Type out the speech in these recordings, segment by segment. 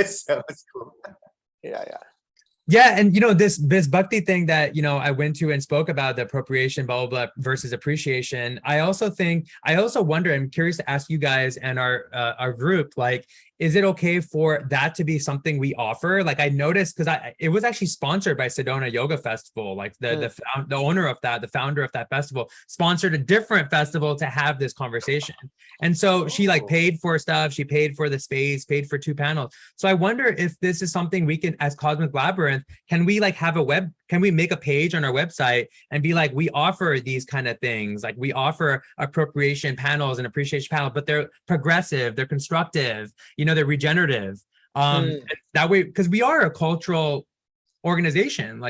So it's cool. Yeah. Yeah, and this bhakti thing that I went to and spoke about the appropriation, blah blah blah, versus appreciation. I also wonder. I'm curious to ask you guys and our group, like, is it okay for that to be something we offer? Like, I noticed because it was actually sponsored by Sedona Yoga Festival. Like the owner of that, the founder of that festival, sponsored a different festival to have this conversation. And so she like paid for stuff, she paid for the space, paid for 2 panels. So I wonder if this is something we can, as Cosmic Labyrinth, can we like have can we make a page on our website and be like, we offer these kind of things, like we offer appropriation panels and appreciation panels, but they're progressive, they're constructive, they're regenerative. That way, because we are a cultural organization,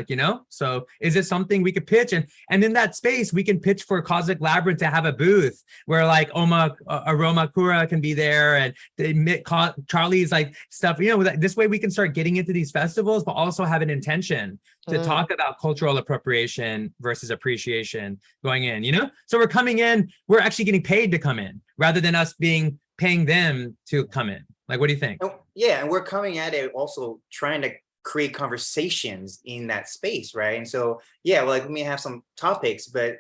so is it something we could pitch, and in that space we can pitch for Cosmic Labyrinth to have a booth where like Aroma Kura can be there, and Charlie's like stuff, this way we can start getting into these festivals, but also have an intention to talk about cultural appropriation versus appreciation going in, so we're coming in, we're actually getting paid to come in rather than us paying them to come in. Like, what do you think? Yeah, and we're coming at it also trying to create conversations in that space, right? And so, yeah, like we may have some topics, but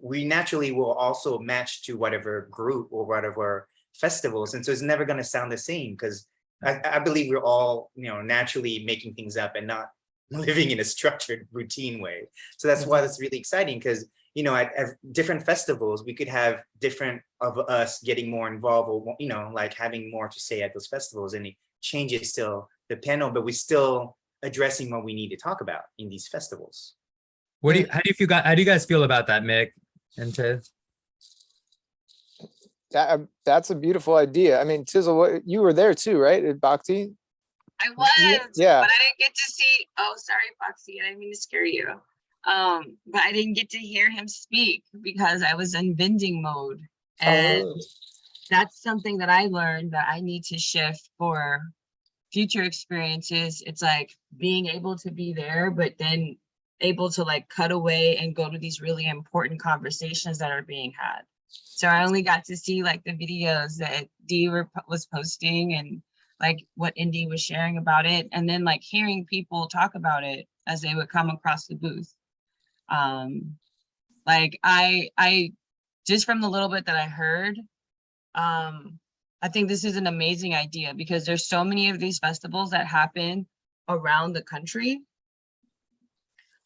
we naturally will also match to whatever group or whatever festivals, and so it's never going to sound the same because I believe we're all naturally making things up and not living in a structured routine way. So that's why it's really exciting, because at different festivals we could have different of us getting more involved, or like having more to say at those festivals, and it changes still the panel, but we still addressing what we need to talk about in these festivals. How do you guys feel about that, Mick and Tiz? That's a beautiful idea. I mean, Tizzle, you were there too, right, at Bhakti? I was, yeah, but I didn't get to see. Oh, sorry, Foxy, I didn't mean to scare you. But I didn't get to hear him speak because I was in bending mode, and that's something that I learned that I need to shift for future experiences. It's like being able to be there, but then able to like cut away and go to these really important conversations that are being had. So I only got to see like the videos that Dee was posting and like what Indy was sharing about it, and then like hearing people talk about it as they would come across the booth. Like I just from the little bit that I heard, I think this is an amazing idea because there's so many of these festivals that happen around the country.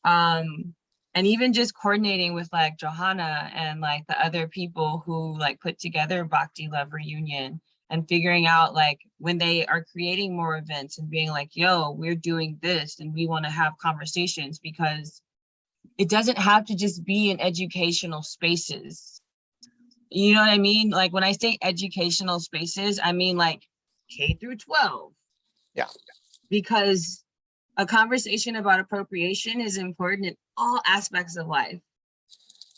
And even just coordinating with like Johanna and like the other people who like put together Bhakti Love Reunion, and figuring out like when they are creating more events and being like, yo, we're doing this and we want to have conversations, because it doesn't have to just be in educational spaces. You know what I mean? Like when I say educational spaces, I mean like K through 12. Yeah. Because a conversation about appropriation is important in all aspects of life.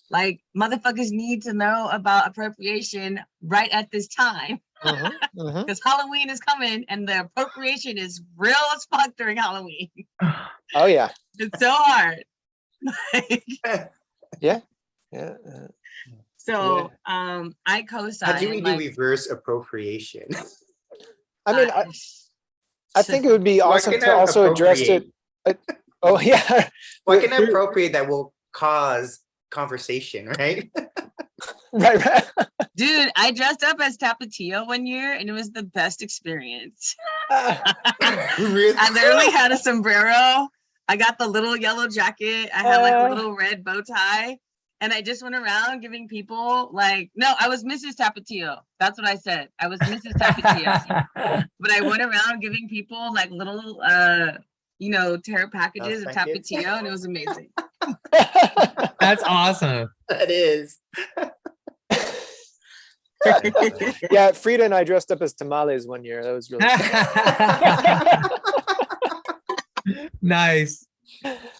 Like motherfuckers need to know about appropriation right at this time. Because Halloween is coming and the appropriation is real as fuck during Halloween. Oh yeah. It's so hard. Yeah. So I co-sign. How do we do reverse appropriation? I mean, I think it would be awesome to also address it. Oh yeah. What can I appropriate that will cause conversation, right? Right. Dude, I dressed up as Tapatio one year and it was the best experience. Really? I literally had a sombrero. I got the little yellow jacket. I had like a little red bow tie. And I just went around giving people like, no, I was Mrs. Tapatio. That's what I said. I was Mrs. Tapatio. But I went around giving people like little, tarot packages of Tapatio, and it was amazing. That's awesome. That is. Yeah, Frida and I dressed up as tamales one year. That was really fun. Nice.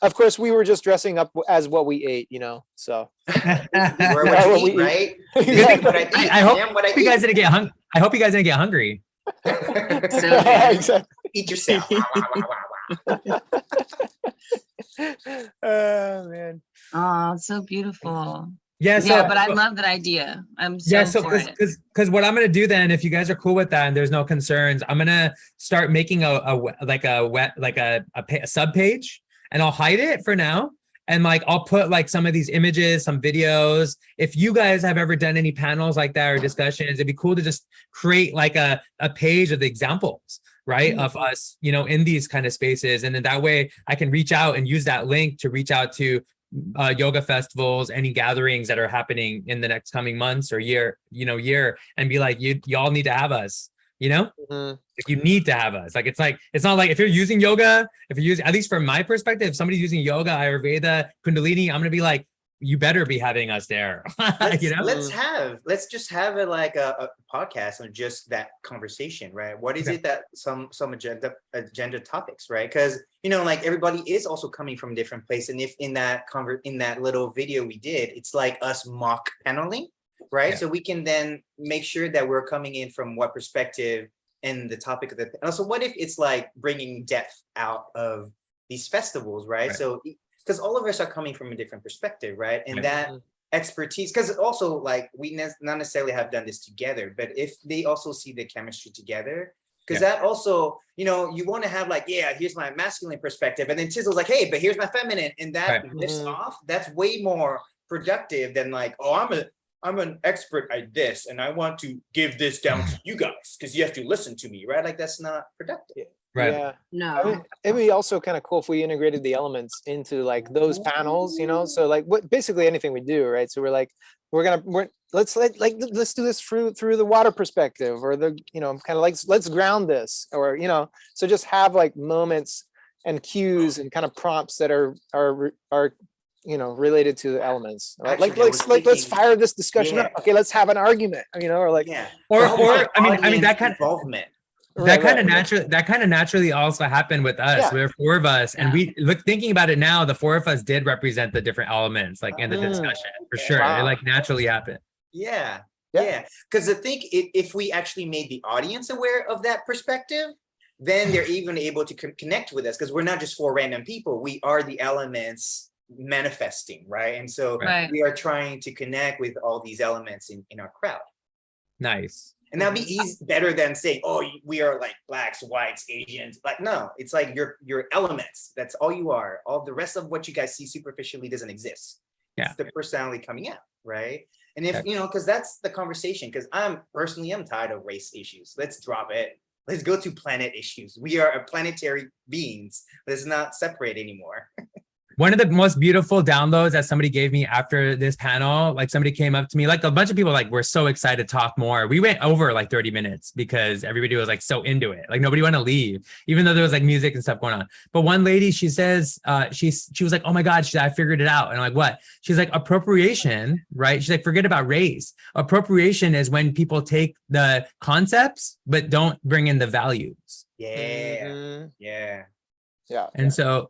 Of course, we were just dressing up as what we ate, so. We're what we eat, right? I hope you guys didn't get hungry. I hope you guys didn't get hungry. So Exactly. Eat yourself. Oh man. Oh, it's so beautiful. Yeah. So, Yeah, but I love that idea. I'm so yeah, so for it. because what I'm gonna do then, if you guys are cool with that and there's no concerns, I'm gonna start making a sub page, and I'll hide it for now. And like I'll put like some of these images, some videos. If you guys have ever done any panels like that or discussions, it'd be cool to just create like a page of the examples, right? Of us, in these kind of spaces. And then that way I can reach out and use that link to reach out to yoga festivals, any gatherings that are happening in the next coming months or year, and be like, y'all need to have us, Mhm. like you need to have us. Like, it's not like if you're using yoga, if you're using, at least from my perspective, if somebody's using yoga, Ayurveda, Kundalini, I'm gonna be like, you better be having us there. Let's just have it like a podcast on just that conversation, right? What is it that some agenda topics, right? Because like everybody is also coming from different place, and if in that little video we did, it's like us mock paneling, right? Yeah. So we can then make sure that we're coming in from what perspective and the topic of the. And also, what if it's like bringing depth out of these festivals, right? So because all of us are coming from a different perspective, right? And that expertise, because also like we not necessarily have done this together, but if they also see the chemistry together, because that also, you want to have like, here's my masculine perspective, and then Tizzle's like, hey, but here's my feminine, and that lifts off. That's way more productive than like, oh, I'm an expert at this, and I want to give this down to you guys because you have to listen to me, right? Like that's not productive. Right. Yeah. No. I mean, it'd be also kind of cool if we integrated the elements into like those panels, so like what basically anything we do, right? So let's do this through the water perspective, or the kind of like let's ground this, or so just have like moments and cues and kind of prompts that are related to the elements, right? Actually, let's fire this discussion up. Okay, let's have an argument, or like or I mean that kind of involvement. That kind of naturally also happened with us. Yeah. There were four of us, and we look thinking about it now. The four of us did represent the different elements, like in the discussion, for sure. Wow. It like naturally happened. Yeah. Because I think if we actually made the audience aware of that perspective, then they're even able to connect with us, because we're not just four random people. We are the elements manifesting, right? And so we are trying to connect with all these elements in our crowd. Nice. And that'd be better than saying, oh, we are like blacks, whites, Asians. Like, no, it's like your elements. That's all you are. All the rest of what you guys see superficially doesn't exist. Yeah. It's the personality coming out, right? And if, because that's the conversation, because I'm tired of race issues. Let's drop it. Let's go to planet issues. We are a planetary beings. Let's not separate anymore. One of the most beautiful downloads that somebody gave me after this panel, like somebody came up to me, like a bunch of people like were so excited to talk more. We went over like 30 minutes because everybody was like so into it. Like nobody wanted to leave, even though there was like music and stuff going on. But one lady, she says, she was like, oh my God, I figured it out. And I'm like, what? She's like, appropriation, right? She's like, forget about race. Appropriation is when people take the concepts, but don't bring in the values. Yeah. And so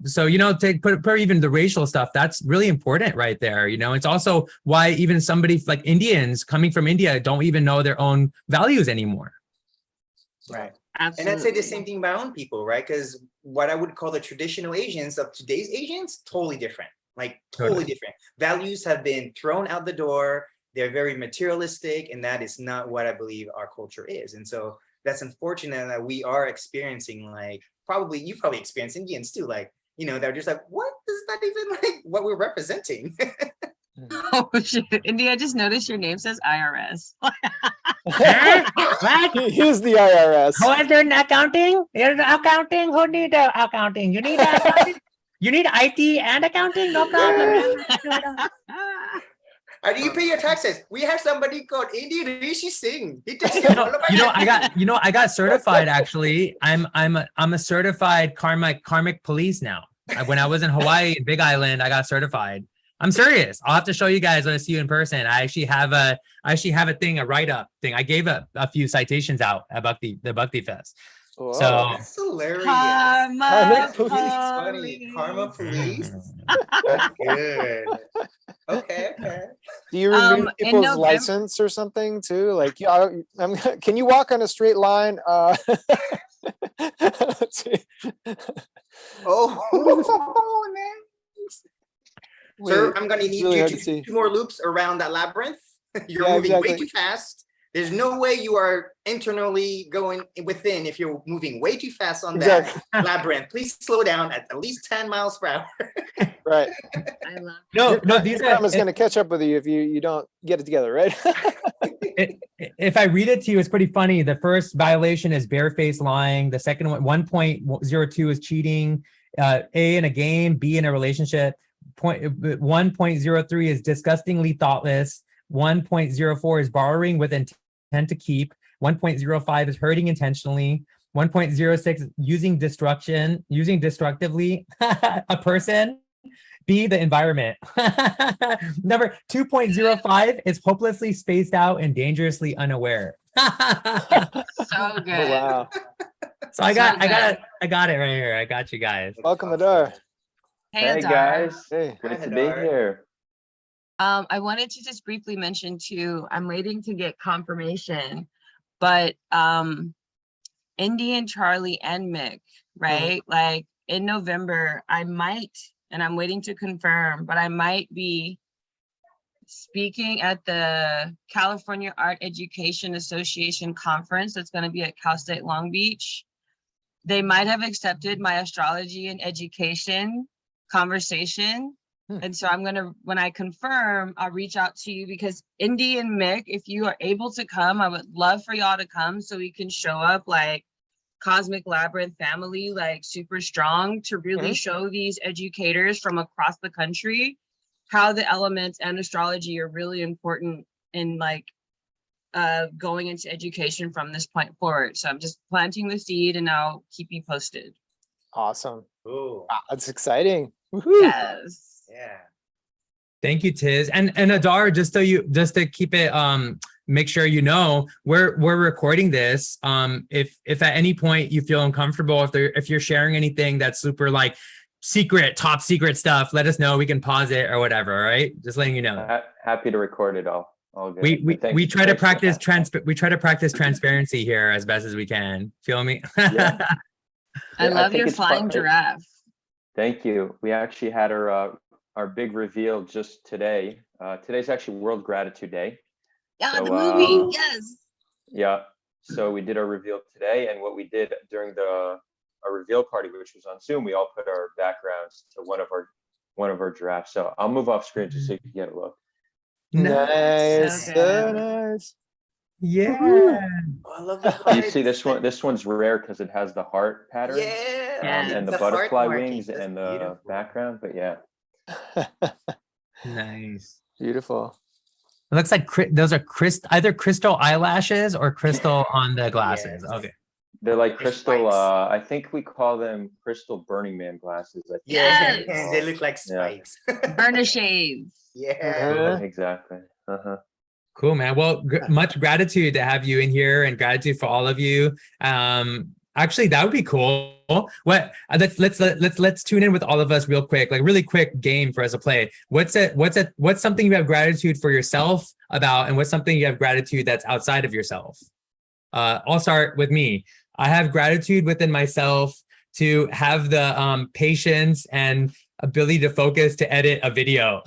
take put even the racial stuff, that's really important right there. It's also why even somebody like Indians coming from India don't even know their own values anymore. Right. Absolutely. And I'd say the same thing about my own people, right? Because what I would call the traditional Asians of today's Asians, totally different. Like totally different. Values have been thrown out the door. They're very materialistic, and that is not what I believe our culture is. And so that's unfortunate that we are experiencing like, you probably experience Indians too, like, they're just like, what is that even like what we're representing? Oh shit, India, I just noticed your name says IRS. What? Here's the IRS. Who is doing accounting? You're accounting? Who need accounting? You need accounting? You need IT and accounting? No problem. How do you pay your taxes? We have somebody called Indian Rishi Singh. He takes I got certified actually. I'm a certified karmic police now. When I was in Hawaii, Big Island, I got certified. I'm serious. I'll have to show you guys when I see you in person. I actually have a write-up thing. I gave a few citations out about the Bhakti Fest. Whoa. So that's hilarious. Karma Police. Karma Police. That's good. Okay. Do you renew in people's November- license or something too? Like, can you walk on a straight line? Let's see. Oh, nice. Sir, I'm gonna only need really you hard to to see. do 2 more loops around that labyrinth. You're Yeah, moving way exactly. too fast. There's no way you are internally going within if you're moving way too fast on Exactly. that labyrinth. Please slow down at least 10 miles per hour. Right. I love No, these are. Karma's going to catch up with you if you don't get it together, right? If I read it to you, it's pretty funny. The first violation is barefaced lying. The second one, 1.02 is cheating. A in a game, B in a relationship. 1.03 is disgustingly thoughtless. 1.04 is borrowing with intent to keep. 1.05 is hurting intentionally. 1.06 using destructively a person. B, the environment. Number 2.05 is hopelessly spaced out and dangerously unaware. so Oh, good. wow. So I So got good. it right here. I got you guys. Welcome, Adar. Hey, Hey Adar. guys, Hey. good Hi, to be Hadar. here. I wanted to just briefly mention too, I'm waiting to get confirmation, but Indy and Charlie and Mick, right? Like in November, I might, and I'm waiting to confirm, but I might be speaking at the California Art Education Association conference that's going to be at Cal State Long Beach. They might have accepted my astrology and education conversation. And so I'm going to, when I confirm, I'll reach out to you because Indy and Mick, if you are able to come, I would love for y'all to come so we can show up like Cosmic Labyrinth family, like super strong to really show these educators from across the country how the elements and astrology are really important in like going into education from this point forward. So I'm just planting the seed and I'll keep you posted. Awesome. Cool. Wow, that's exciting. Woohoo. Yes. Yeah. Thank you, Tiz. And Adar, just to keep it make sure you know, we're recording this. If at any point you feel uncomfortable, if you're sharing anything that's super like secret, top secret stuff, let us know. We can pause it or whatever. All right, just letting you know. Happy to record it all. All good. We But thanks- we try to thanks for practice that. we try to practice transparency here as best as we can. Feel me? Yeah. I Yeah, love think your it's flying fun- giraffe. Thank you. We actually had our big reveal just today. Today's actually World Gratitude Day. Yeah, So, the movie. Yes. Yeah. So we did our reveal today, and what we did during our reveal party, which was on Zoom, we all put our backgrounds to one of our giraffes. So I'll move off screen just so you can get a look. Nice. So So good. nice. Yeah. Oh, I love the You see this one? This one's rare because it has the heart pattern. Yeah. Yeah. And the The heart butterfly markings, wings that's and the beautiful. background, but yeah. Nice. Beautiful. It looks like those are either crystal eyelashes or crystal on the glasses. Yes. Okay. They're like They're crystal, spikes. I think we call them crystal Burning Man glasses. I think. Yeah, Yes. they look like Yeah. spikes. Burner shades. Yeah. Uh-huh. Exactly. Uh-huh. Cool, man. Well, much gratitude to have you in here and gratitude for all of you. Actually, that would be cool. What let's tune in with all of us real quick, like really quick game for us to play. What's something you have gratitude for yourself about, and what's something you have gratitude that's outside of yourself? I'll start with me. I have gratitude within myself to have the patience and ability to focus to edit a video.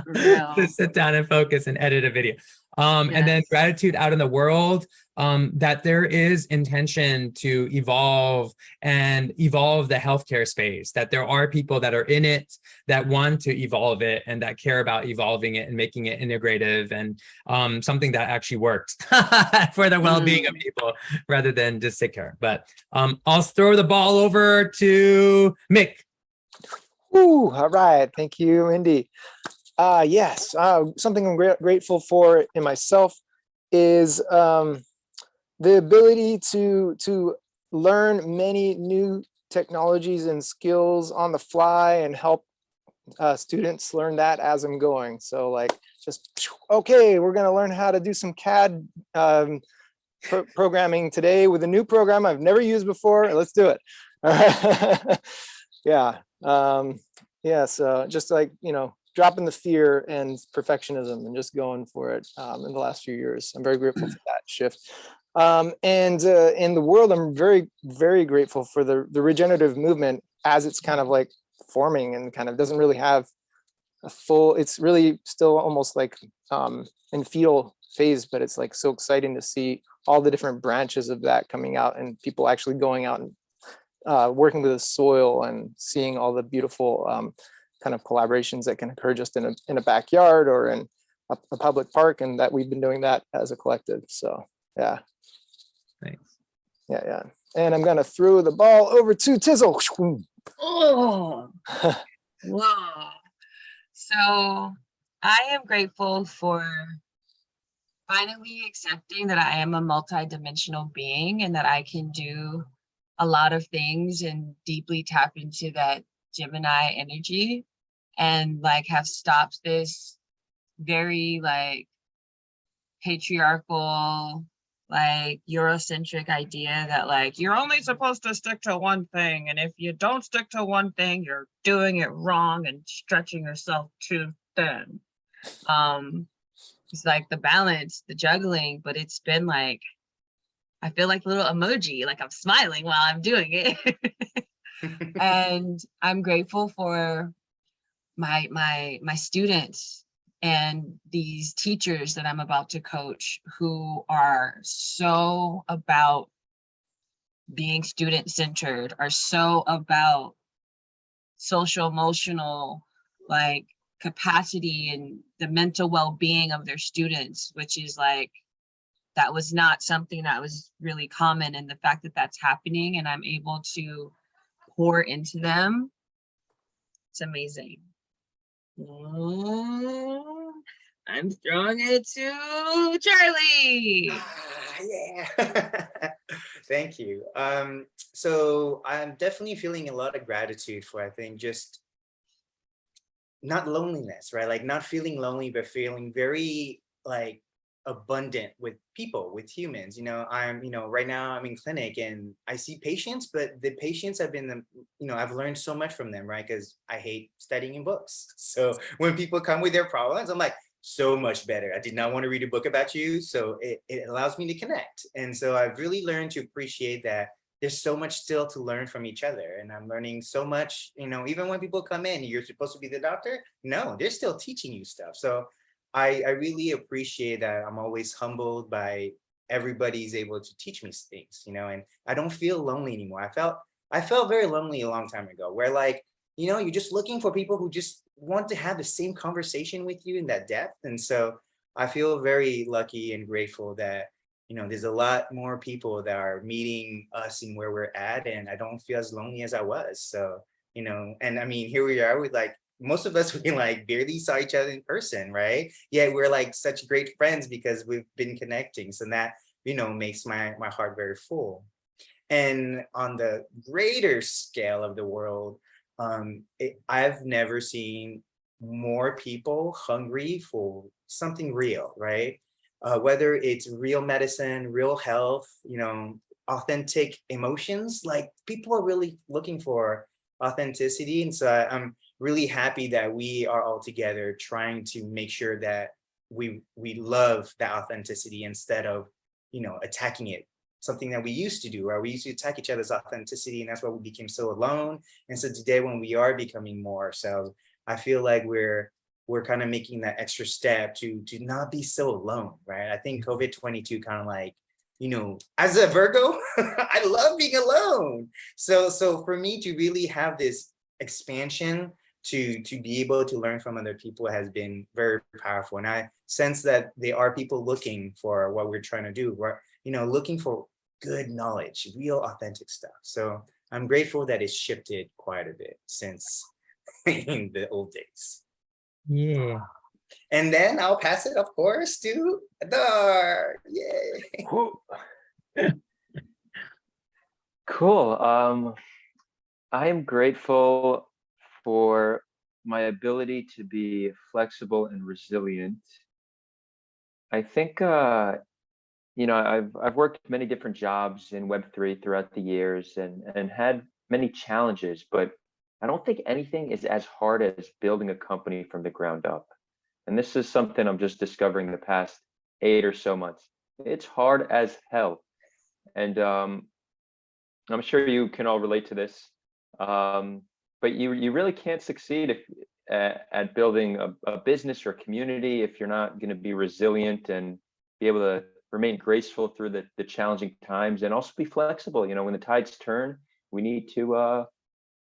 Real. To sit down and focus and edit a video. And then Yes. gratitude out in the world, that there is intention to evolve the healthcare space, that there are people that are in it that want to evolve it and that care about evolving it and making it integrative and something that actually works for the well-being of people rather than just take care. But I'll throw the ball over to Mick. Ooh, all right. Thank you, Indy. Yes, something I'm grateful for in myself is the ability to learn many new technologies and skills on the fly and help students learn that as I'm going. So like just, okay, we're going to learn how to do some CAD programming today with a new program I've never used before. Let's do it. All right. Yeah. Yeah. So just like, dropping the fear and perfectionism and just going for it in the last few years. I'm very grateful for that shift. And in the world, I'm very, very grateful for the regenerative movement as it's kind of like forming and kind of doesn't really have a full, it's really still almost like in fetal phase, but it's like so exciting to see all the different branches of that coming out and people actually going out and working with the soil and seeing all the beautiful kind of collaborations that can occur just in a backyard or in a public park, and that we've been doing that as a collective. So yeah, Thanks. yeah. And I'm gonna throw the ball over to Tizzle. Oh, wow. So I am grateful for finally accepting that I am a multidimensional being and that I can do a lot of things and deeply tap into that Gemini energy and like have stopped this very like patriarchal, like Eurocentric idea that like you're only supposed to stick to one thing, and if you don't stick to one thing, you're doing it wrong and stretching yourself too thin. It's like the balance, the juggling, but it's been like I feel like a little emoji, like I'm smiling while I'm doing it. And I'm grateful for my students and these teachers that I'm about to coach who are so about being student centered, are so about social emotional like capacity and the mental well-being of their students, which is like that was not something that was really common, and the fact that that's happening and I'm able to pour into them, it's amazing. I'm throwing it to Charlie. Yeah. Thank you. So I'm definitely feeling a lot of gratitude for, I think, just not loneliness, right? Like not feeling lonely, but feeling very like abundant with people, with humans. Right now I'm in clinic and I see patients, but the patients have been, I've learned so much from them, right? Because I hate studying in books. So when people come with their problems, I'm like, so much better. I did not want to read a book about you. So it allows me to connect. And so I've really learned to appreciate that there's so much still to learn from each other. And I'm learning so much, even when people come in, you're supposed to be the doctor. No, they're still teaching you stuff. So I really appreciate that. I'm always humbled by everybody's able to teach me things, and I don't feel lonely anymore. I felt very lonely a long time ago where like, you're just looking for people who just want to have the same conversation with you in that depth. And so I feel very lucky and grateful that, there's a lot more people that are meeting us in where we're at, and I don't feel as lonely as I was. So, and I mean, here we are with like, most of us, we like barely saw each other in person, right? Yeah, we're like such great friends because we've been connecting. So that, makes my heart very full. And on the greater scale of the world, I've never seen more people hungry for something real, right? Whether it's real medicine, real health, authentic emotions, like people are really looking for authenticity. And so I'm really happy that we are all together trying to make sure that we love that authenticity instead of, attacking it. Something that we used to do, right? We used to attack each other's authenticity, and that's why we became so alone. And so today, when we are becoming more ourselves, I feel like we're kind of making that extra step to not be so alone, right? I think COVID-22 kind of like, as a Virgo, I love being alone. So for me to really have this expansion to be able to learn from other people has been very powerful. And I sense that there are people looking for what we're trying to do. We're, looking for good knowledge, real authentic stuff. So I'm grateful that it's shifted quite a bit since in the old days. Yeah. And then I'll pass it, of course, to Adar. Yay. Cool. I am grateful for my ability to be flexible and resilient. I think I've worked many different jobs in Web3 throughout the years and had many challenges, but I don't think anything is as hard as building a company from the ground up. And this is something I'm just discovering the past 8 or so months. It's hard as hell. And I'm sure you can all relate to this. But you really can't succeed at building a business or a community if you're not going to be resilient and be able to remain graceful through the challenging times, and also be flexible. You know, when the tides turn, we need to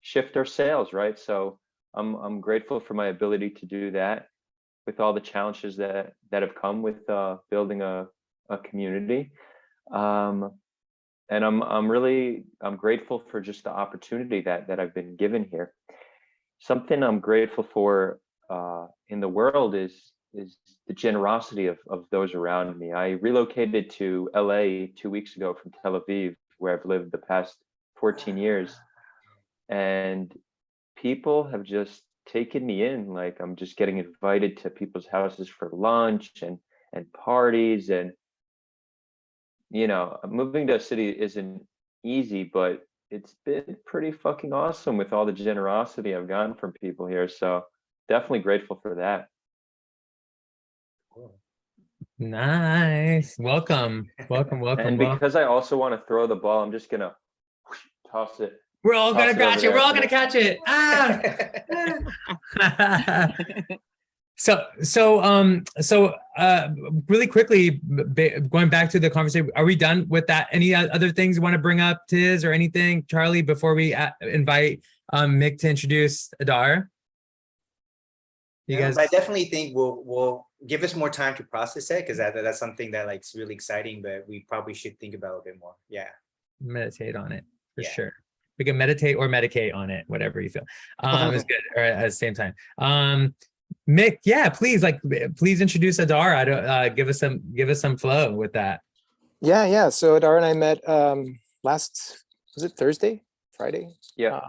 shift our sails, right? So I'm grateful for my ability to do that with all the challenges that have come with building a community. And I'm grateful for just the opportunity that I've been given here. Something I'm grateful for in the world is the generosity of those around me. I relocated to LA 2 weeks ago from Tel Aviv, where I've lived the past 14 years. And people have just taken me in. Like, I'm just getting invited to people's houses for lunch and parties. And, you know, moving to a city isn't easy, but it's been pretty fucking awesome with all the generosity I've gotten from people here. So definitely grateful for that. Nice. Welcome. Welcome. And because I also want to throw the ball, I'm just gonna toss it. We're all Toss gonna it catch over it. We're there all for gonna the- catch it. Ah. So really quickly, going back to the conversation, are we done with that? Any other things you want to bring up, Tiz, or anything, Charlie, before we invite Mick to introduce Adar? You guys, I definitely think we'll give us more time to process it, because that's something that like is really exciting, but we probably should think about it a bit more. Yeah. meditate on it for Yeah. sure. We can meditate or medicate on it, whatever you feel. Is good, or at the same time. Mick, yeah, please introduce Adar. I don't give us some flow with that. Yeah. So Adar and I met last, was it Thursday, Friday? Yeah.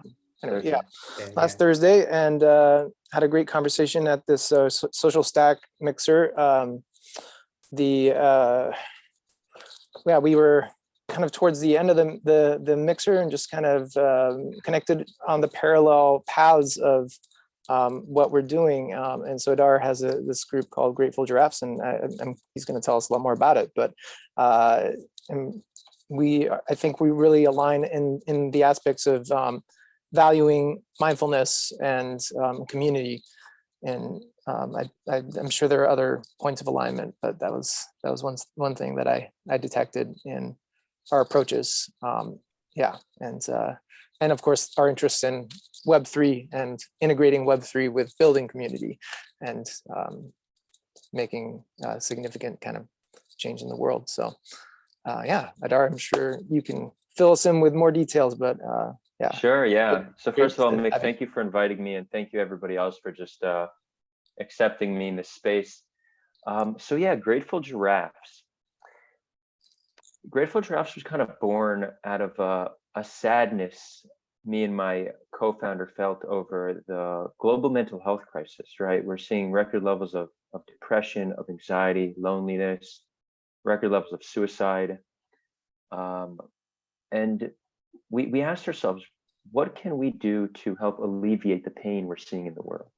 Anyway, Thursday. yeah, Yeah, last Thursday, and had a great conversation at this social stack mixer. We were kind of towards the end of the mixer, and just kind of connected on the parallel paths of what we're doing. And so Adar has this group called Grateful Giraffes, and he's going to tell us a lot more about it. But and I think we really align in the aspects of valuing mindfulness and community. And I'm sure there are other points of alignment, but that was one thing that I detected in our approaches. And of course our interest in Web3 and integrating Web3 with building community and making a significant kind of change in the world. So Adar, I'm sure you can fill us in with more details, but yeah. Sure, yeah. So Great first of all, to Mick, have you. thank you for inviting me, and thank you everybody else for just accepting me in this space. So yeah, Grateful Giraffes. Grateful Giraffes was kind of born out of a sadness me and my co-founder felt over the global mental health crisis, right? We're seeing record levels of depression, of anxiety, loneliness, record levels of suicide. And we asked ourselves, what can we do to help alleviate the pain we're seeing in the world,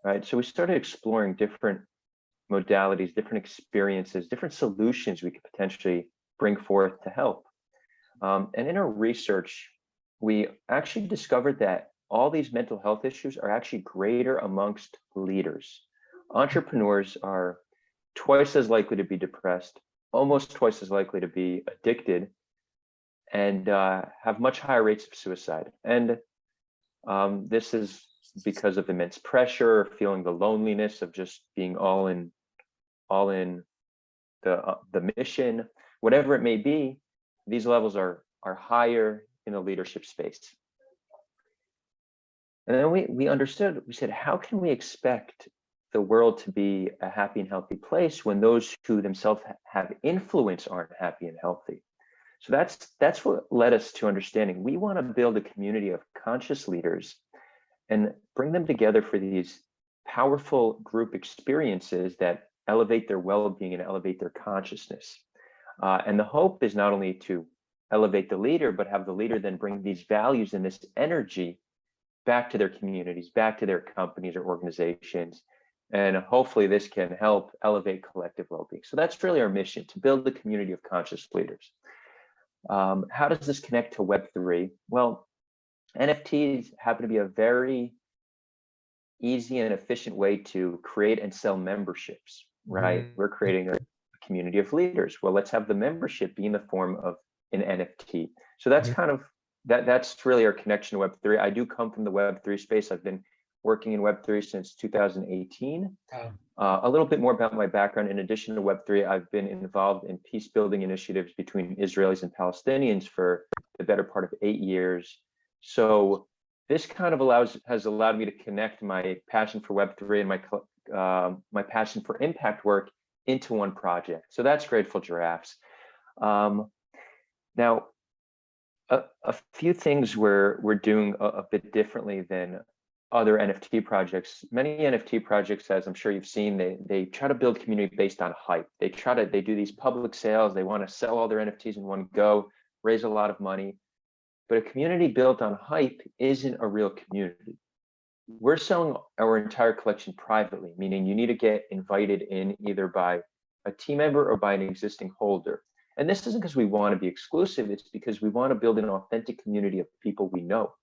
right? So we started exploring different modalities, different experiences, different solutions we could potentially bring forth to help. And in our research, we actually discovered that all these mental health issues are actually greater amongst leaders. Entrepreneurs are twice as likely to be depressed, almost twice as likely to be addicted, and have much higher rates of suicide. And this is because of immense pressure, feeling the loneliness of just being all in the mission, whatever it may be. These levels are higher in the leadership space. And then we understood, we said, how can we expect the world to be a happy and healthy place when those who themselves have influence aren't happy and healthy? So that's what led us to understanding we want to build a community of conscious leaders and bring them together for these powerful group experiences that elevate their well-being and elevate their consciousness. And the hope is not only to elevate the leader, but have the leader then bring these values and this energy back to their communities, back to their companies or organizations. And hopefully this can help elevate collective well-being. So that's really our mission, to build a community of conscious leaders. How does this connect to Web3? Well, NFTs happen to be a very easy and efficient way to create and sell memberships, right? Mhm. We're creating a community of leaders. Well, let's have the membership be in the form of an NFT. So that's Mhm. kind of that's really our connection to Web3. I do come from the Web3 space. I've been working in Web3 since 2018. Wow. A little bit more about my background. In addition to Web3, I've been involved in peace building initiatives between Israelis and Palestinians for the better part of 8 years. So this kind of has allowed me to connect my passion for Web3 and my passion for impact work into one project. So that's Grateful Giraffes. Now, a few things we're doing a bit differently than other NFT projects. Many NFT projects, as I'm sure you've seen, they try to build community based on hype. They do these public sales. They want to sell all their NFTs in one go, raise a lot of money. But a community built on hype isn't a real community. We're selling our entire collection privately, meaning you need to get invited in either by a team member or by an existing holder. And this isn't because we want to be exclusive, it's because we want to build an authentic community of people we know.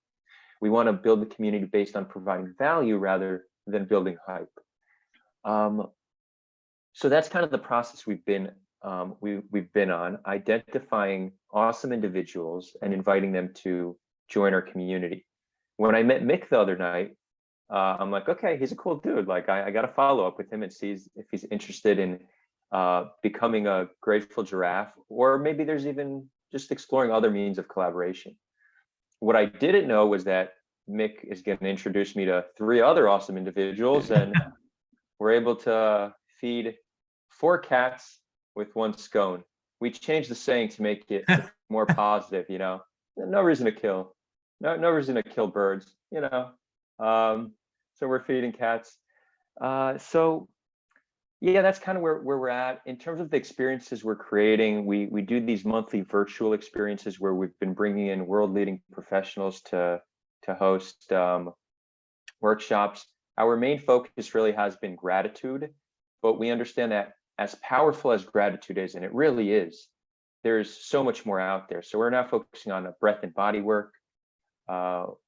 We want to build the community based on providing value rather than building hype. So that's kind of the process we've been on, identifying awesome individuals and inviting them to join our community. When I met Mick the other night, I'm like, okay, he's a cool dude. Like, I got to follow up with him and see if he's interested in becoming a Grateful Giraffe, or maybe there's even just exploring other means of collaboration. What I didn't know was that Mick is going to introduce me to 3 other awesome individuals, and we're able to feed 4 cats with 1 scone. We changed the saying to make it more positive, you know. No reason to kill, no reason to kill birds, you know. So we're feeding cats. So yeah, that's kind of where we're at. In terms of the experiences we're creating, we do these monthly virtual experiences where we've been bringing in world-leading professionals to host workshops. Our main focus really has been gratitude, but we understand that as powerful as gratitude is, and it really is, there's so much more out there. So we're now focusing on breath and body work.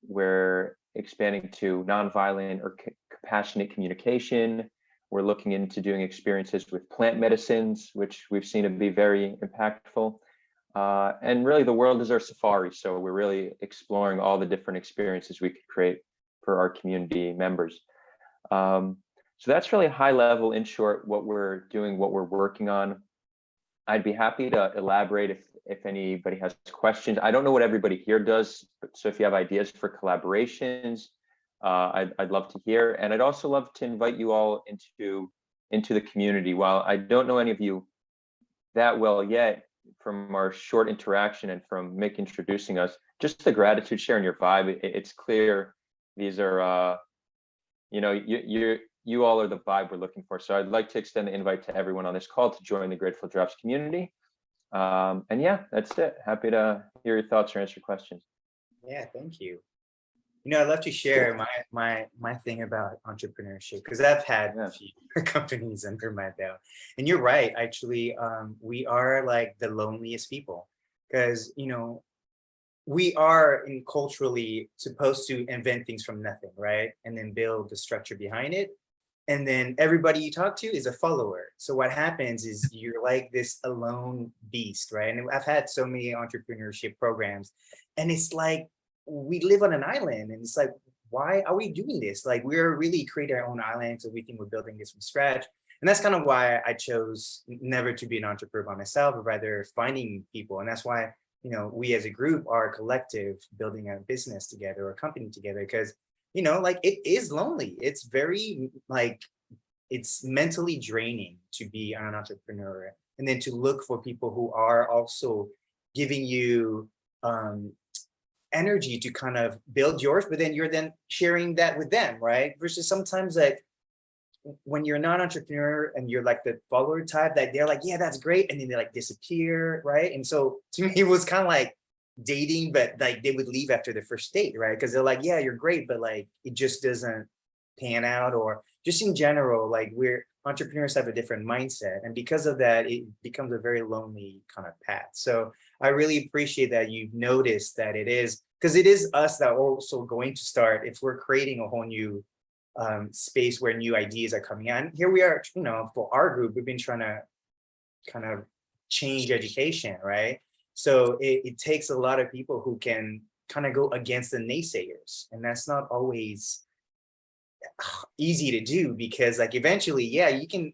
We're expanding to nonviolent or compassionate communication. We're looking into doing experiences with plant medicines, which we've seen to be very impactful. And really the world is our safari. So we're really exploring all the different experiences we could create for our community members. So that's really high level, in short, what we're doing, what we're working on. I'd be happy to elaborate if anybody has questions. I don't know what everybody here does, so if you have ideas for collaborations, I'd love to hear. And I'd also love to invite you all into the community. While I don't know any of you that well yet, from our short interaction and from Mick introducing us, just the gratitude, sharing your vibe, it's clear these are, you know, you all are the vibe we're looking for. So I'd like to extend the invite to everyone on this call to join the Grateful Giraffes community. And yeah, that's it. Happy to hear your thoughts or answer questions. Yeah, thank you. You know, I'd love to share my thing about entrepreneurship, because I've had a few companies under my belt. And you're right, actually, we are like the loneliest people, because, you know, we are culturally supposed to invent things from nothing, right? And then build the structure behind it. And then everybody you talk to is a follower. So what happens is you're like this alone beast, right? And I've had so many entrepreneurship programs, and it's like we live on an island, and it's like, why are we doing this? Like, we're really creating our own island, so we think we're building this from scratch. And that's kind of why I chose never to be an entrepreneur by myself, but rather finding people. And that's why, you know, we as a group are a collective building a business together or a company together, because, you know, like, it is lonely. It's very, like, it's mentally draining to be an entrepreneur, and then to look for people who are also giving you energy to kind of build yours, but then you're then sharing that with them, right? Versus sometimes, like, when you're not an entrepreneur and you're like the follower type, that they're like, yeah, that's great, and then they like disappear, right? And so to me, it was kind of like dating, but like they would leave after the first date, right? Because they're like, yeah, you're great, but like it just doesn't pan out. Or just in general, like, we're entrepreneurs have a different mindset, and because of that, it becomes a very lonely kind of path. So I really appreciate that you've noticed that it is, because it is us that are also going to start, if we're creating a whole new space where new ideas are coming out. And here we are, you know, for our group, we've been trying to kind of change education, right? So it takes a lot of people who can kind of go against the naysayers, and that's not always easy to do, because like eventually, yeah, you can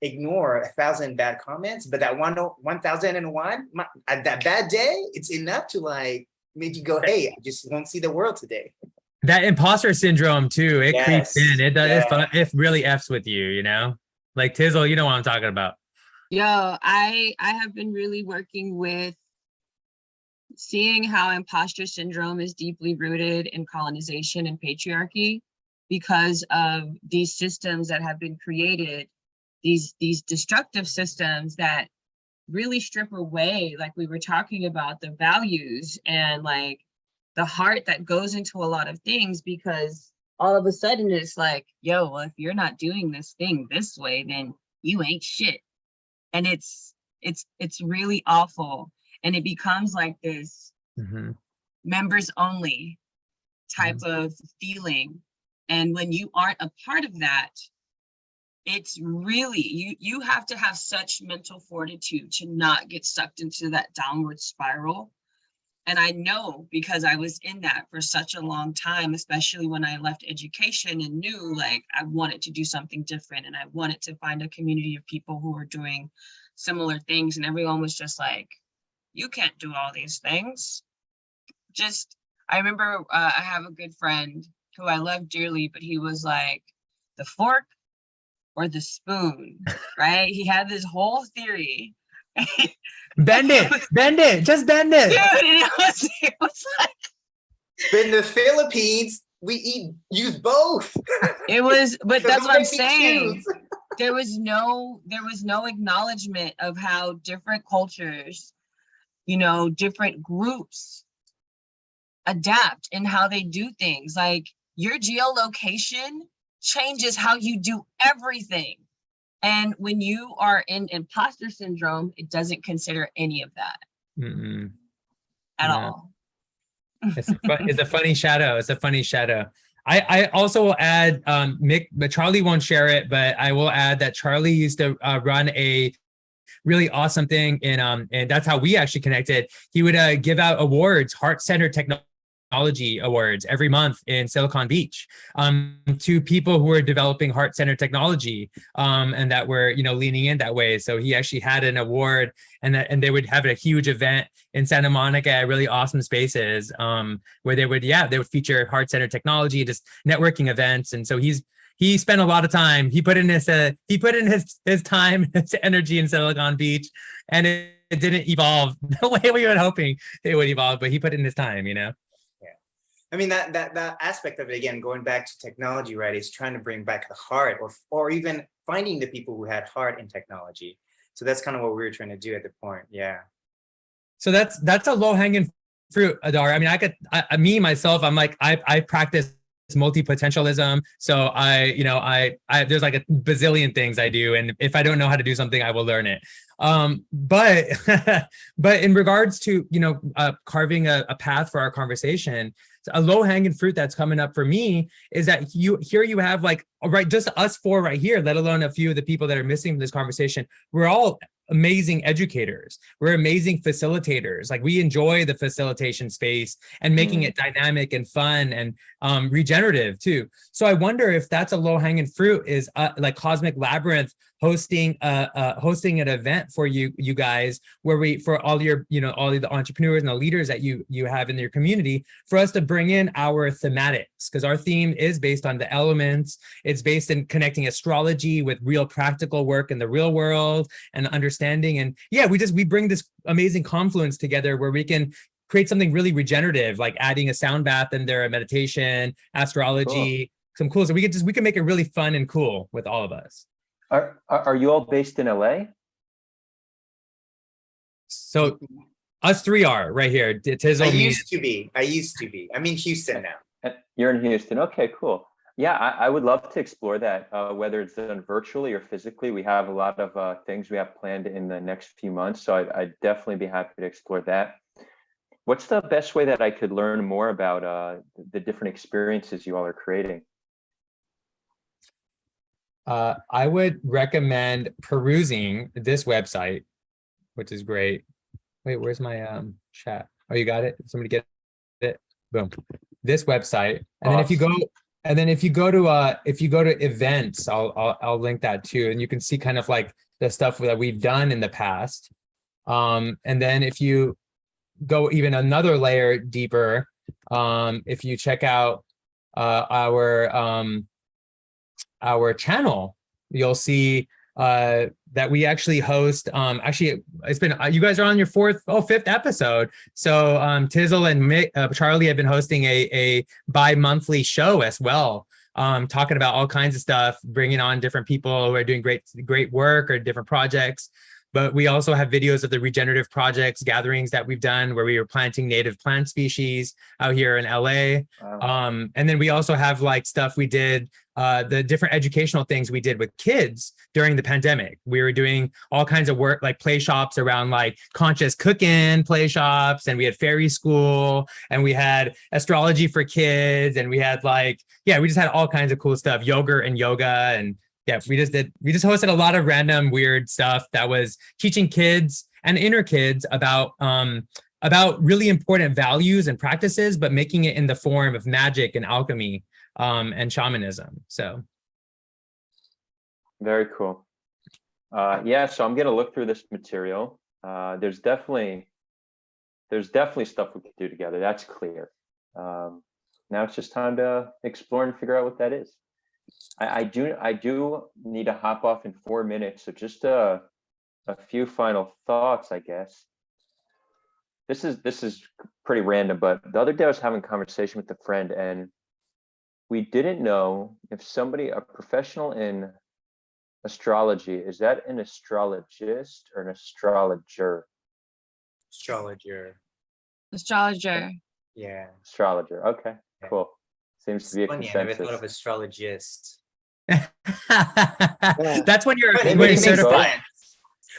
ignore 1,000 bad comments, but that 1,001, that bad day, it's enough to like make you go, hey, I just won't see the world today. That imposter syndrome too, it creeps Yes, in. It does. yeah. It really f's with you, you know. Like Tizzle, you know what I'm talking about. Yo, I have been really working with seeing how imposter syndrome is deeply rooted in colonization and patriarchy because of these systems that have been created, these destructive systems that really strip away, like we were talking about, the values and like the heart that goes into a lot of things, because all of a sudden it's like, yo, well, if you're not doing this thing this way, then you ain't shit. And it's really awful. And it becomes like this Mhm. members only type of feeling. And when you aren't a part of that, it's really, you have to have such mental fortitude to not get sucked into that downward spiral. And I know, because I was in that for such a long time, especially when I left education and knew like I wanted to do something different and I wanted to find a community of people who were doing similar things. And everyone was just like, you can't do all these things. I remember I have a good friend who I love dearly, but he was like, the fork or the spoon, right? He had this whole theory. Bend it, just bend it. Dude, it was like, But in the Philippines, we use both. it was, but So that's don't what I'm make me saying. choose. There was no acknowledgement of how different cultures, you know, different groups adapt in how they do things. Like your geolocation changes how you do everything. And when you are in imposter syndrome, it doesn't consider any of that Mm-mm. at No. all. It's a funny shadow. It's a funny shadow. I also will add, Mick, but Charlie won't share it, but I will add that Charlie used to run a really awesome thing and that's how we actually connected. He would give out awards, heart-centered technology awards every month in Silicon Beach to people who are developing heart-centered technology and that were, you know, leaning in that way. So he actually had an award, and they would have a huge event in Santa Monica at really awesome spaces where they would feature heart-centered technology, just networking events. And so he spent a lot of time. He put in his time, his energy in Silicon Beach, and it didn't evolve the way we were hoping it would evolve. But he put in his time, you know. I mean, that aspect of it, again, going back to technology, right, is trying to bring back the heart, or even finding the people who had heart in technology. So that's kind of what we were trying to do at the point. Yeah. So that's a low hanging fruit, Adar. I mean, me myself, I'm like, I practice multi-potentialism. So I there's like a bazillion things I do, and if I don't know how to do something, I will learn it. But but in regards to, you know, carving a path for our conversation, a low-hanging fruit that's coming up for me is that you have like, right, just us four right here, let alone a few of the people that are missing from this conversation. We're all amazing educators. We're amazing facilitators. Like, we enjoy the facilitation space and making it dynamic and fun and regenerative too. So I wonder if that's a low-hanging fruit, is like Cosmic Labyrinth hosting an event for you guys, where for all your, you know, all the entrepreneurs and the leaders that you have in your community, for us to bring in our thematics, because our theme is based on the elements. It's based in connecting astrology with real practical work in the real world and understanding. And yeah, we bring this amazing confluence together where we can create something really regenerative, like adding a sound bath in there, a meditation, astrology, some cool. So we can make it really fun and cool with all of us. Are you all based in LA? So us three are right here. Tizzle, I me. used to be. I'm in Houston now. You're in Houston. Okay, cool. Yeah, I would love to explore that, whether it's done virtually or physically. We have a lot of things we have planned in the next few months, so I'd definitely be happy to explore that. What's the best way that I could learn more about the different experiences you all are creating? I would recommend perusing this website, which is great. Wait, where's my chat? Oh, you got it? Somebody get it? Boom. This website. And then if you go Awesome. and then if you go to events, I'll link that too. And you can see kind of like the stuff that we've done in the past. And then if you go even another layer deeper, if you check out our channel, you'll see that we actually host, actually it's been, you guys are on your fifth episode. So Tizzle and Mick, Charlie have been hosting a bi-monthly show as well, talking about all kinds of stuff, bringing on different people who are doing great work or different projects. But we also have videos of the regenerative projects, gatherings that we've done where we were planting native plant species out here in LA. Wow. And then we also have like stuff we did, the different educational things we did with kids during the pandemic. We were doing all kinds of work, like play shops around like conscious cooking play shops, and we had fairy school, and we had astrology for kids, and we had like, yeah, we just had all kinds of cool stuff, yogurt and yoga, and yeah, we just hosted a lot of random weird stuff that was teaching kids and inner kids about really important values and practices, but making it in the form of magic and alchemy and shamanism. So Very cool. Yeah, so I'm gonna look through this material. There's definitely stuff we could do together. That's clear. Now it's just time to explore and figure out what that is. I do need to hop off in 4 minutes, so just a few final thoughts, I guess. This is pretty random, but the other day I was having a conversation with a friend, and we didn't know if a professional in astrology, is that an astrologist or an astrologer? Astrologer. Astrologer. Yeah. Astrologer. Okay, Yeah. cool. Seems to be a Funny, I never thought of consensus. astrologist. that's when you're Maybe when we you're can certified. both.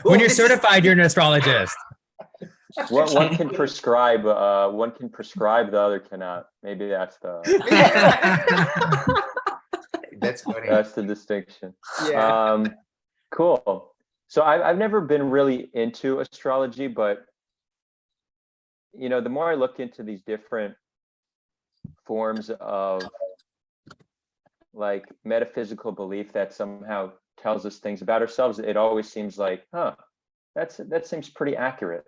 When Well, you're this is- certified, you're an astrologist. One can prescribe. One can prescribe. The other cannot. Maybe that's the That's funny. that's the distinction. Yeah. Cool. So I've never been really into astrology, but the more I look into these different forms of like metaphysical belief that somehow tells us things about ourselves, it always seems like, that seems pretty accurate.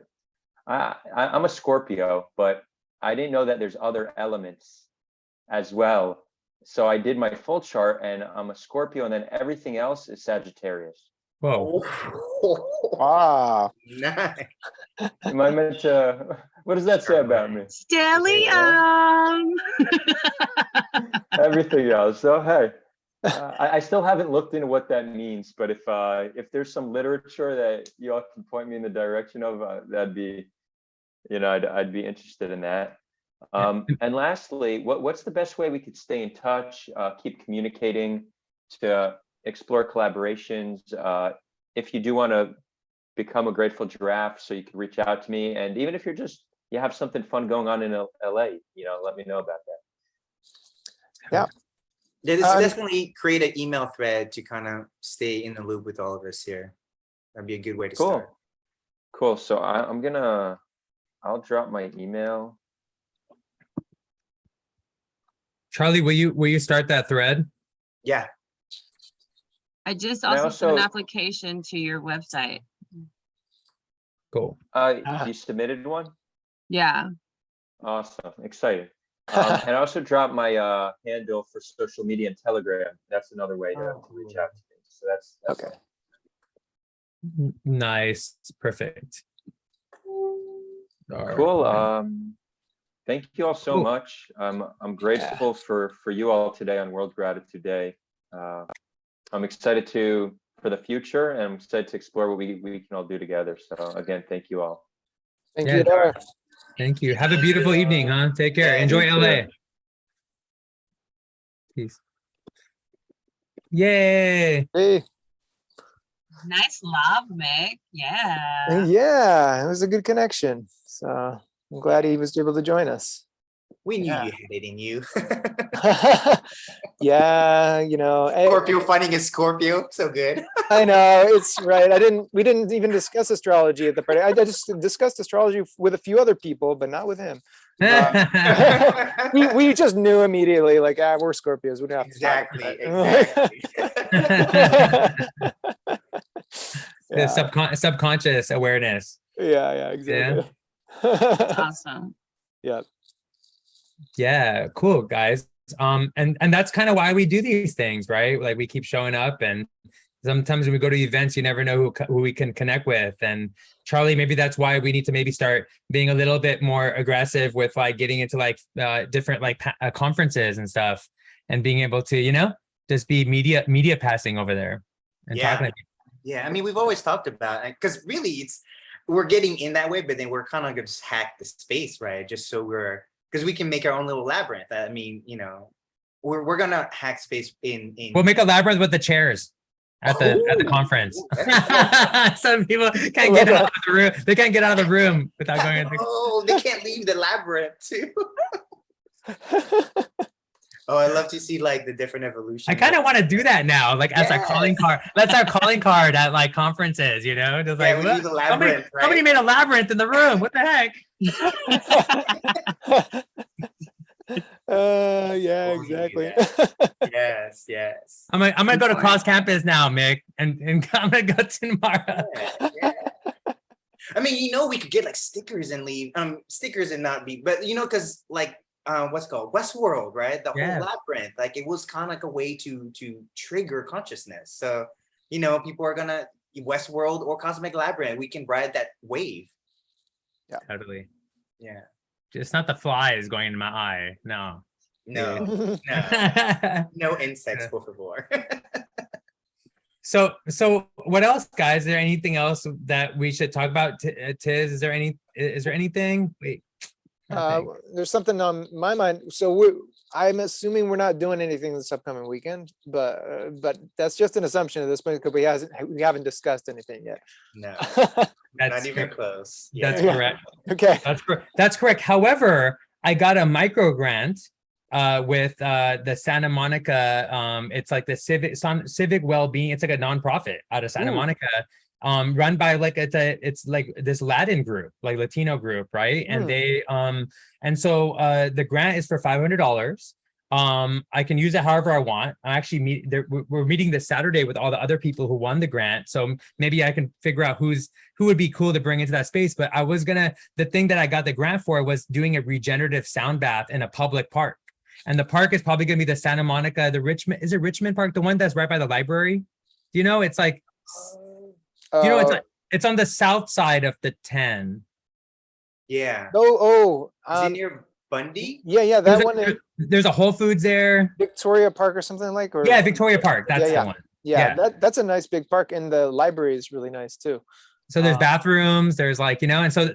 I'm a Scorpio, but I didn't know that there's other elements as well. So I did my full chart, and I'm a Scorpio, and then everything else is Sagittarius. Whoa. Wow. Nice. Am I meant to? What does that say about me? Stellium. Everything else. So hey, I still haven't looked into what that means, but if there's some literature that you all can point me in the direction of, that'd be, I'd be interested in that. And lastly, what's the best way we could stay in touch, keep communicating, to explore collaborations? If you do want to become a Grateful Giraffe, so you can reach out to me, and even if you have something fun going on in LA, let me know about that. Yeah. Yeah, this definitely create an email thread to kind of stay in the loop with all of us here. That'd be a good way to Cool. start. Cool. So I'll drop my email. Charlie, will you start that thread? Yeah. I just And I also sent an also- application to your website. Cool. You submitted one? Yeah. Awesome. Exciting. And I also dropped my handle for social media and Telegram. That's another way to reach out to me. So that's Okay. Nice. Perfect. All right. cool. Thank you all so Cool. much. I'm grateful for you all today on World Gratitude Day. I'm excited for the future, and I'm excited to explore what we can all do together. So again, thank you all. Thank Yeah. you, Dara. Thank you. Have a beautiful evening, huh? Take care. Yeah, Enjoy you LA. too. Peace. Yay. Hey. Nice love, Mick. Yeah. Yeah, it was a good connection. So I'm glad he was able to join us. We knew Yeah. you had it in you. Yeah, Scorpio finding a Scorpio, so good. I know it's right. We didn't even discuss astrology at the party. I just discussed astrology with a few other people, but not with him. We just knew immediately, like, we're Scorpios. We don't have to talk about Exactly, it. exactly. The Yeah, subconscious awareness. yeah, exactly. Awesome. Yeah. Yeah, cool guys. And that's kind of why we do these things, right? Like we keep showing up, and sometimes when we go to events, you never know who we can connect with. And Charlie, maybe that's why we need to maybe start being a little bit more aggressive with like getting into like different like conferences and stuff, and being able to, just be media passing over there and Yeah. talking to Yeah, I mean, we've always talked about, because really we're getting in that way, but then we're kind of gonna just hack the space, right? Just so because we can make our own little labyrinth. I mean, we're gonna hack space in. We'll make a labyrinth with the chairs at the conference. Some people can't get out of the room. They can't get out of the room without going into. Oh, they can't leave the labyrinth too. Oh, I love to see like the different evolutions. I kind of want to do that now, like as our calling Yes. card. That's our calling card at like conferences, just Yeah, like we what? do the labyrinth, Somebody right? made a labyrinth in the room. What the heck? Yeah, Totally do exactly. Yes, yes. I'm gonna go to Fine. cross campus now, Mick, and I'm gonna go tomorrow. Yeah. I mean, we could get like stickers and leave, stickers and not be, but because like what's it called Westworld, right? The Yeah. whole labyrinth, like it was kind of like a way to trigger consciousness. So, people are gonna Westworld or Cosmic Labyrinth, we can ride that wave. Totally. Yeah. Just not the flies going into my eye. No. No, no, no insects, por favor. So what else, guys? Is there anything else that we should talk about? Tiz, is there anything? Wait. There's something on my mind. So I'm assuming we're not doing anything this upcoming weekend, but that's just an assumption at this point because we haven't discussed anything yet. No, That's not even close. That's Yeah. correct. Okay. That's correct. However, I got a micro grant with the Santa Monica. It's like the civic well-being. It's like a nonprofit out of Santa Ooh. Monica, run by like it's like this Latin group, like Latino group, right? And they and so the grant is for $500. I can use it however I want. I actually we're meeting this Saturday with all the other people who won the grant. So maybe I can figure out who would be cool to bring into that space. But the thing that I got the grant for was doing a regenerative sound bath in a public park. And the park is probably gonna be the Santa Monica, is it Richmond Park? The one that's right by the library? It's like, it's on the south side of the 10. Yeah. Oh, Is it near Bundy? yeah, that one in There's a Whole Foods there. Victoria Park or something like, or Yeah, Victoria Park. That's Yeah, the one. yeah, yeah. that's a nice big park, and the library is really nice too. So there's bathrooms, there's like, and so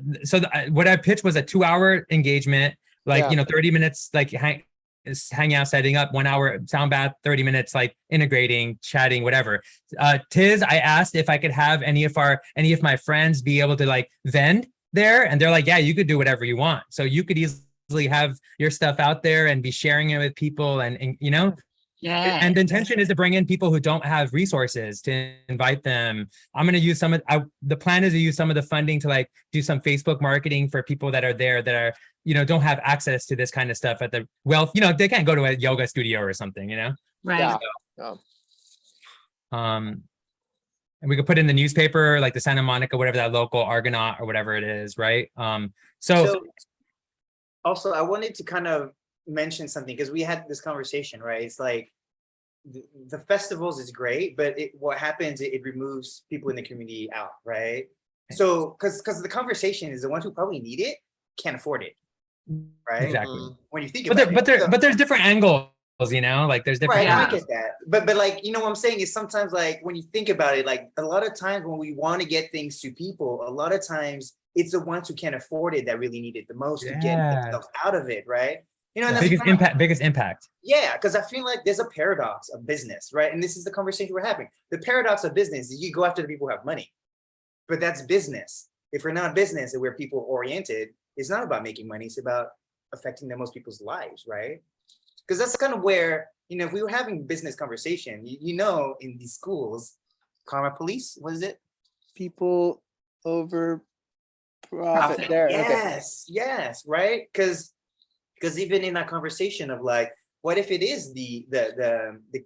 what I pitched was a 2-hour engagement, like, Yeah. 30 minutes, like hang out, setting up, 1 hour sound bath, 30 minutes, like integrating, chatting, whatever. Tiz, I asked if I could have any of my friends be able to like vend there. And they're like, yeah, you could do whatever you want. So you could easily have your stuff out there and be sharing it with people and Yeah. and the intention is to bring in people who don't have resources, to invite them. I'm going to use the plan is to use some of the funding to like do some Facebook marketing for people that are there that are, don't have access to this kind of stuff at the they can't go to a yoga studio or something, Right. Yeah. And we could put in the newspaper, like the Santa Monica, whatever, that local Argonaut or whatever it is. Right. So Also, I wanted to kind of mention something because we had this conversation, right? It's like the festivals is great, but what happens, it removes people in the community out, right? So because the conversation is the ones who probably need it can't afford it, right? Exactly. When you think but about but there's different angles, like there's different. right, I angles. get that, but like what I'm saying is sometimes like when you think about it, like a lot of times when we want to get things to people, a lot of times it's the ones who can't afford it that really need it the most to get themselves out of it, right? And that's Biggest impact. Yeah, because I feel like there's a paradox of business, right? And this is the conversation we're having. The paradox of business is you go after the people who have money, but that's business. If we're not business and we're people oriented, it's not about making money. It's about affecting the most people's lives, right? Because that's kind of where, if we were having business conversation, in these schools, karma police, what is it? People over profit Profit. there. Okay. Yes, right? Because even in that conversation of like, what if it is the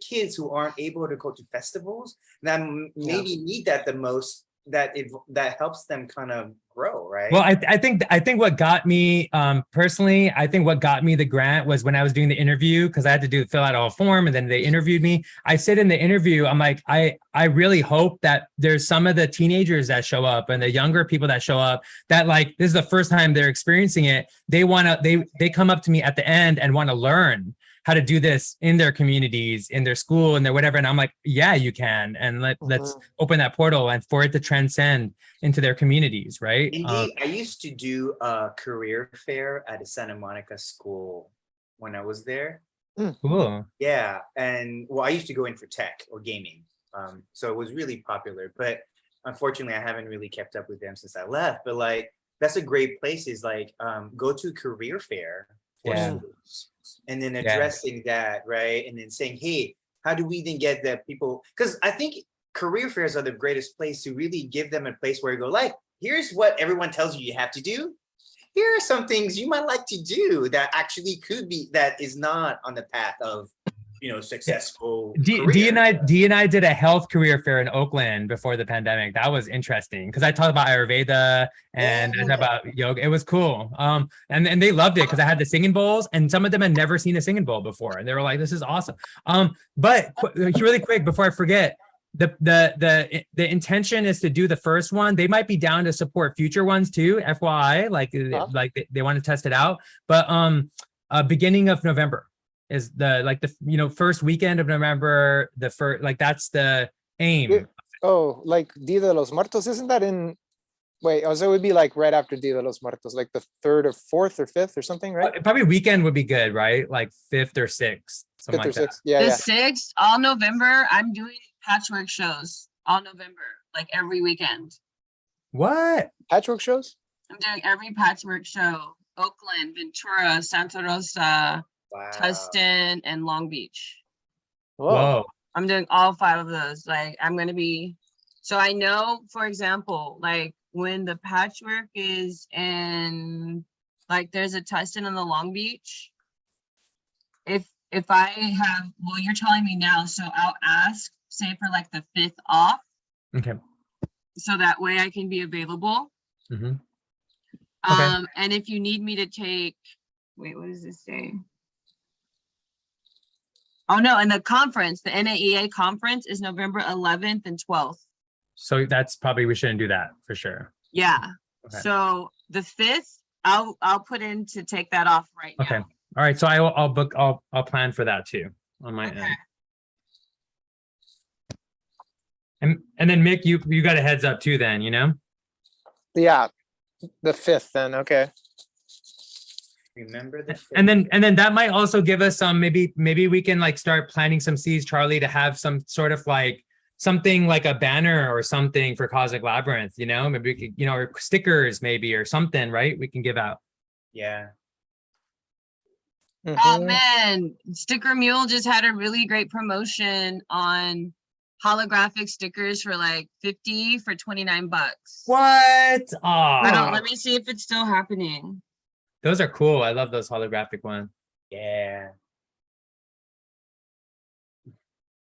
kids who aren't able to go to festivals that maybe need that the most, that helps them kind of grow, right? Well, I think what got me personally, I think what got me the grant was when I was doing the interview, because I had to fill out a form and then they interviewed me. I said in the interview, I'm like, I really hope that there's some of the teenagers that show up and the younger people that show up that like this is the first time they're experiencing it. They come up to me at the end and want to learn how to do this in their communities, in their school, and their whatever. And I'm like, yeah, you can. And let's open that portal and for it to transcend into their communities, right? Indeed, I used to do a career fair at a Santa Monica school when I was there. Cool. Yeah, and well, I used to go in for tech or gaming, so it was really popular. But unfortunately, I haven't really kept up with them since I left. But like, that's a great place. Is like, go to career fair for Yeah. schools, and then addressing that, right? And then saying, hey, how do we then get the people? Because I think career fairs are the greatest place to really give them a place where you go, like, here's what everyone tells you have to do. Here are some things you might like to do that actually could be, that is not on the path of, successful D career. and I did a health career fair in Oakland before the pandemic. That was interesting because I talked about Ayurveda and I talked about yoga. It was cool. And they loved it because I had the singing bowls and some of them had never seen a singing bowl before. And they were like, this is awesome. But really quick before I forget, the intention is to do the first one. They might be down to support future ones too, FYI, like they want to test it out. But beginning of November is the first weekend of November, the first, like that's the aim. Oh, like Dia de los Muertos, isn't that in? Wait, so it would be like right after Dia de los Muertos, like the 3rd or 4th or 5th or something, right? Probably weekend would be good, right? Like 5th or 6th, something 5th or like that. 6th. Yeah, The yeah. 6th, all November, I'm doing patchwork shows all November, like every weekend. What? Patchwork shows? I'm doing every patchwork show. Oakland, Ventura, Santa Rosa, Wow. Tustin, and Long Beach. Whoa. I'm doing all 5 of those. Like I'm gonna be, so I know, for example, like when the patchwork is in, like there's a Tustin in the Long Beach. If I have, well, you're telling me now, so I'll ask, say for like the 5th off, Okay. so that way I can be available. hmm Okay. And if you need me to take, wait, what does this say? Oh no, and the conference, the NAEA conference is November 11th and 12th. So that's probably, we shouldn't do that for sure. Yeah. Okay. So the 5th, I'll put in to take that off right now. Okay. All right. So I'll plan for that too on my Okay. end. And then Mick, you got a heads up too then, Yeah, the 5th then, okay. Remember the And then that might also give us some, maybe we can like start planting some seeds, Charlie, to have some sort of like something like a banner or something for Cosmic Labyrinth, maybe we could, or stickers maybe or something, right? We can give out. yeah. Oh Mhm. man, Sticker Mule just had a really great promotion on holographic stickers for like 50 for $29. What? I don't, Oh, let me see if it's still happening. those are cool. I love those holographic ones. Yeah,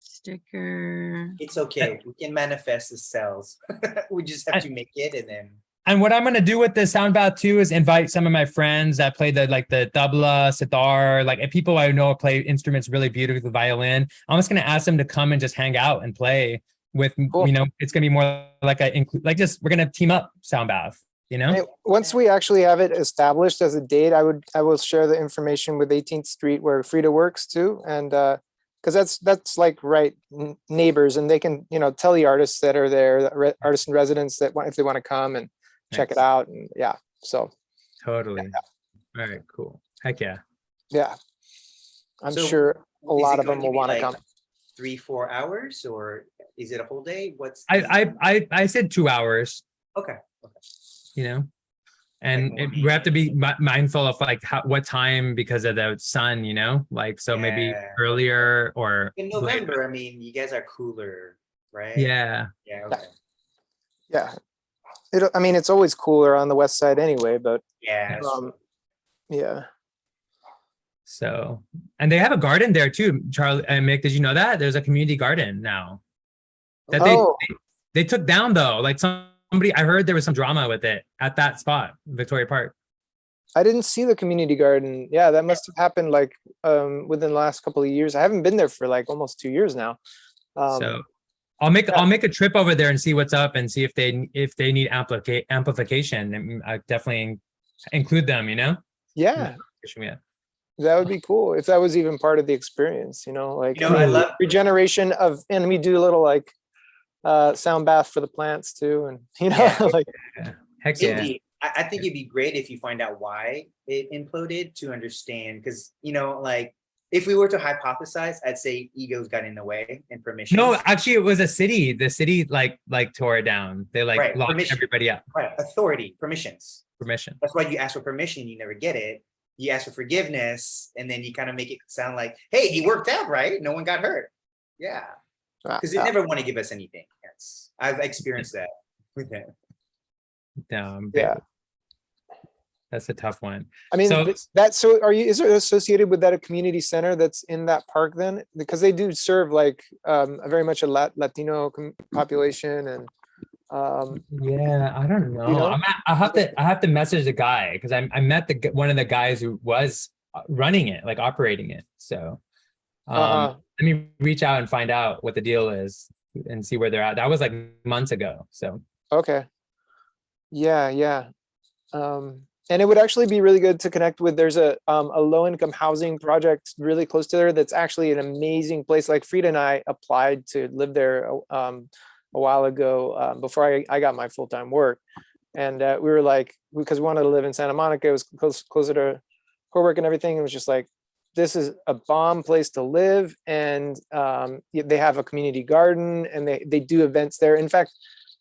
Sticker. it's okay. We can manifest the cells. We just have to make it, and then And what I'm gonna do with this sound bath too is invite some of my friends that play the tabla, sitar, like people I know play instruments really beautifully, the violin. I'm just gonna ask them to come and just hang out and play with, Cool. it's gonna be more like we're gonna team up sound bath, Hey, once we actually have it established as a date, I will share the information with 18th Street where Frida works too, and because that's like neighbors, and they can tell the artists that are there, the artists in residence that if they want to come and check it Nice. out, and yeah, so Totally. All right, cool. Heck yeah. yeah, I'm So, sure a is lot it of them going to will be want to like come. 3-4 hours, or is it a whole day? What's I said 2 hours, okay. you know? And morning. we have to be mindful of like what time because of the sun, you know, like, so maybe Yeah. earlier or In later. November, I mean, you guys are cooler, right? Yeah. Yeah, okay. Yeah. I mean, it's always cooler on the west side anyway, but Yeah, that's um, yeah. So, and they have a garden there too, Charlie and Mick. Did you know that there's a community garden now that Oh, they took down though? Like somebody, I heard there was some drama with it at that spot, Victoria Park. I didn't see the community garden. Yeah, that must have happened like within the last couple of years. I haven't been there for like almost 2 years now. So I'll make a trip over there and see what's up and see if they need amplification. And I definitely include them. You know. Yeah, Yeah. that would be cool if that was even part of the experience, like You know, I love regeneration of, and we do a little like sound bath for the plants too. And Yeah. like, Heck yeah. Indeed. I think it'd be great if you find out why it imploded to understand, because like if we were to hypothesize, I'd say egos got in the way and permission. No, actually, it was a city. The city like tore it down. They like Right, locked permission. everybody up. Right, authority, permissions. Permission. That's why you ask for permission, you never get it. You ask for forgiveness, and then you kind of make it sound like, hey, he worked out, right? No one got hurt. Yeah, because they never want to give us anything. Yes, I've experienced that with him. yeah. That's a tough one. I mean, So- is it associated with that a community center that's in that park then? Because they do serve like a very much a Latino population and Yeah, I don't know. know? I have to message the guy because I met one of the guys who was running it, like operating it. So let me reach out and find out what the deal is and see where they're at. That was like months ago. So okay. Yeah. And it would actually be really good to connect with, there's a low-income housing project really close to there that's actually an amazing place. Like Frida and I applied to live there a while ago before I got my full-time work. And we were like, because we wanted to live in Santa Monica, it was closer to her work and everything. It was just like, this is a bomb place to live. And they have a community garden and they do events there. In fact,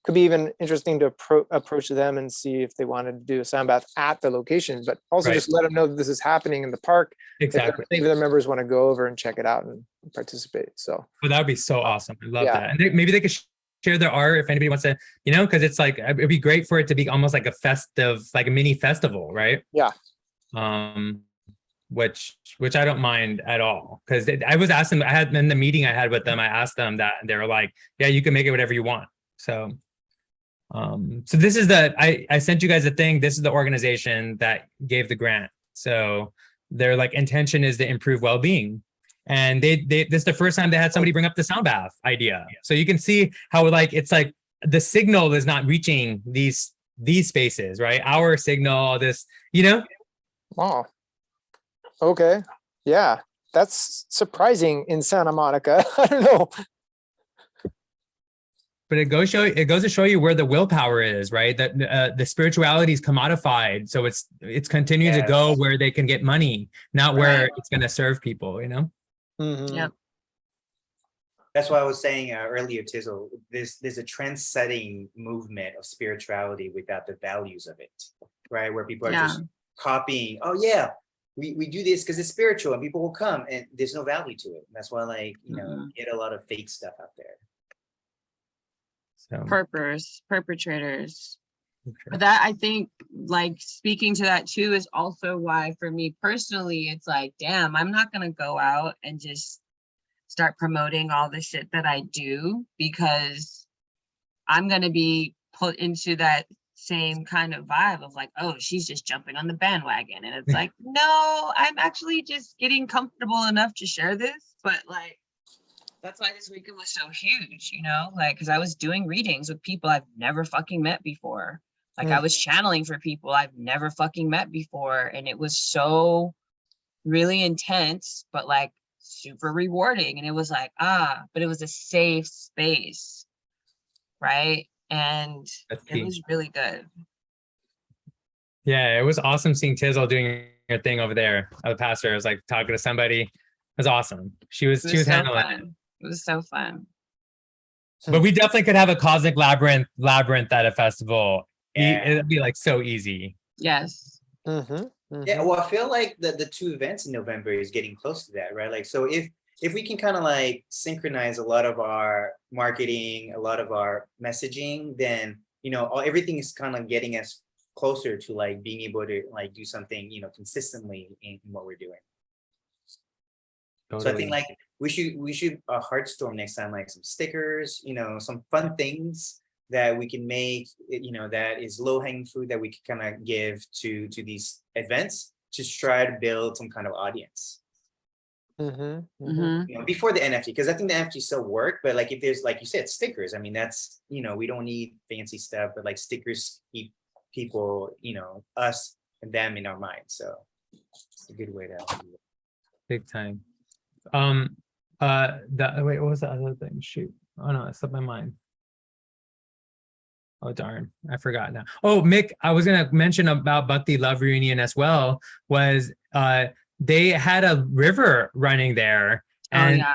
could be even interesting to approach them and see if they wanted to do a sound bath at the location, but also Right. just let them know that this is happening in the park. exactly. If their members want to go over and check it out and participate. So But that would be so awesome. I love Yeah. that. And maybe they could share their art if anybody wants to, because it's like it'd be great for it to be almost like a festive, like a mini festival, right? Yeah. Which I don't mind at all, because I was asking, I had in the meeting I had with them, I asked them that, and they were like, "Yeah, you can make it whatever you want." So, so this is I sent you guys a thing. This is the organization that gave the grant. So their like intention is to improve well-being. And this is the first time they had somebody bring up the sound bath idea. So you can see how like it's like the signal is not reaching these spaces, right? Our signal, wow. Okay. Yeah. That's surprising in Santa Monica. I don't know. But it goes to show you where the willpower is, right? That the spirituality is commodified, so it's continuing to go Yes. where they can get money, not where Right. it's going to serve people. Mhm. Yep. That's why I was saying earlier, Tizzle, there's a trend-setting movement of spirituality without the values of it, right? Where people are just copying, oh yeah, we do this because it's spiritual and people will come, and there's no value to it. That's why, like, you get a lot of fake stuff out there. So Perpetrators. But that, I think, like, speaking to that too is also why for me personally it's like, damn, I'm not gonna go out and just start promoting all the shit that I do, because I'm gonna be put into that same kind of vibe of like, oh, she's just jumping on the bandwagon. And it's like, no, I'm actually just getting comfortable enough to share this. But like, that's why this weekend was so huge, like, because I was doing readings with people I've never fucking met before. Like, I was channeling for people I've never fucking met before. And it was so really intense, but like super rewarding. And it was like, but it was a safe space. Right. And that's it key. was really good. Yeah, it was awesome seeing Tizzle doing her thing over there. The pastor was like talking to somebody. It was awesome. She was It was so handling it. fun. It was so fun. But we definitely could have a cosmic labyrinth at a festival. Yeah. It'd be like so easy. Yes. Yeah, well, I feel like the two events in November is getting close to that, right? Like, so if we can kind of like synchronize a lot of our marketing, a lot of our messaging, then everything is kind of getting us closer to like being able to like do something consistently in what we're doing. So I Totally. think like we should Heartstorm next time, like some stickers, some fun things that we can make, that is low hanging fruit that we can kind of give to these events to try to build some kind of audience. Before the NFT, because I think the NFT still work, but like if there's, like you said, stickers, I mean, that's we don't need fancy stuff, but like stickers keep people, us and them in our minds. So it's a good way to do it. Big time. Wait, what was the other thing? Shoot. Oh no, it slipped my mind. Oh darn, I forgot now. Oh, Mick, I was gonna mention about Bhakti Love Reunion as well, was they had a river running there, and yeah,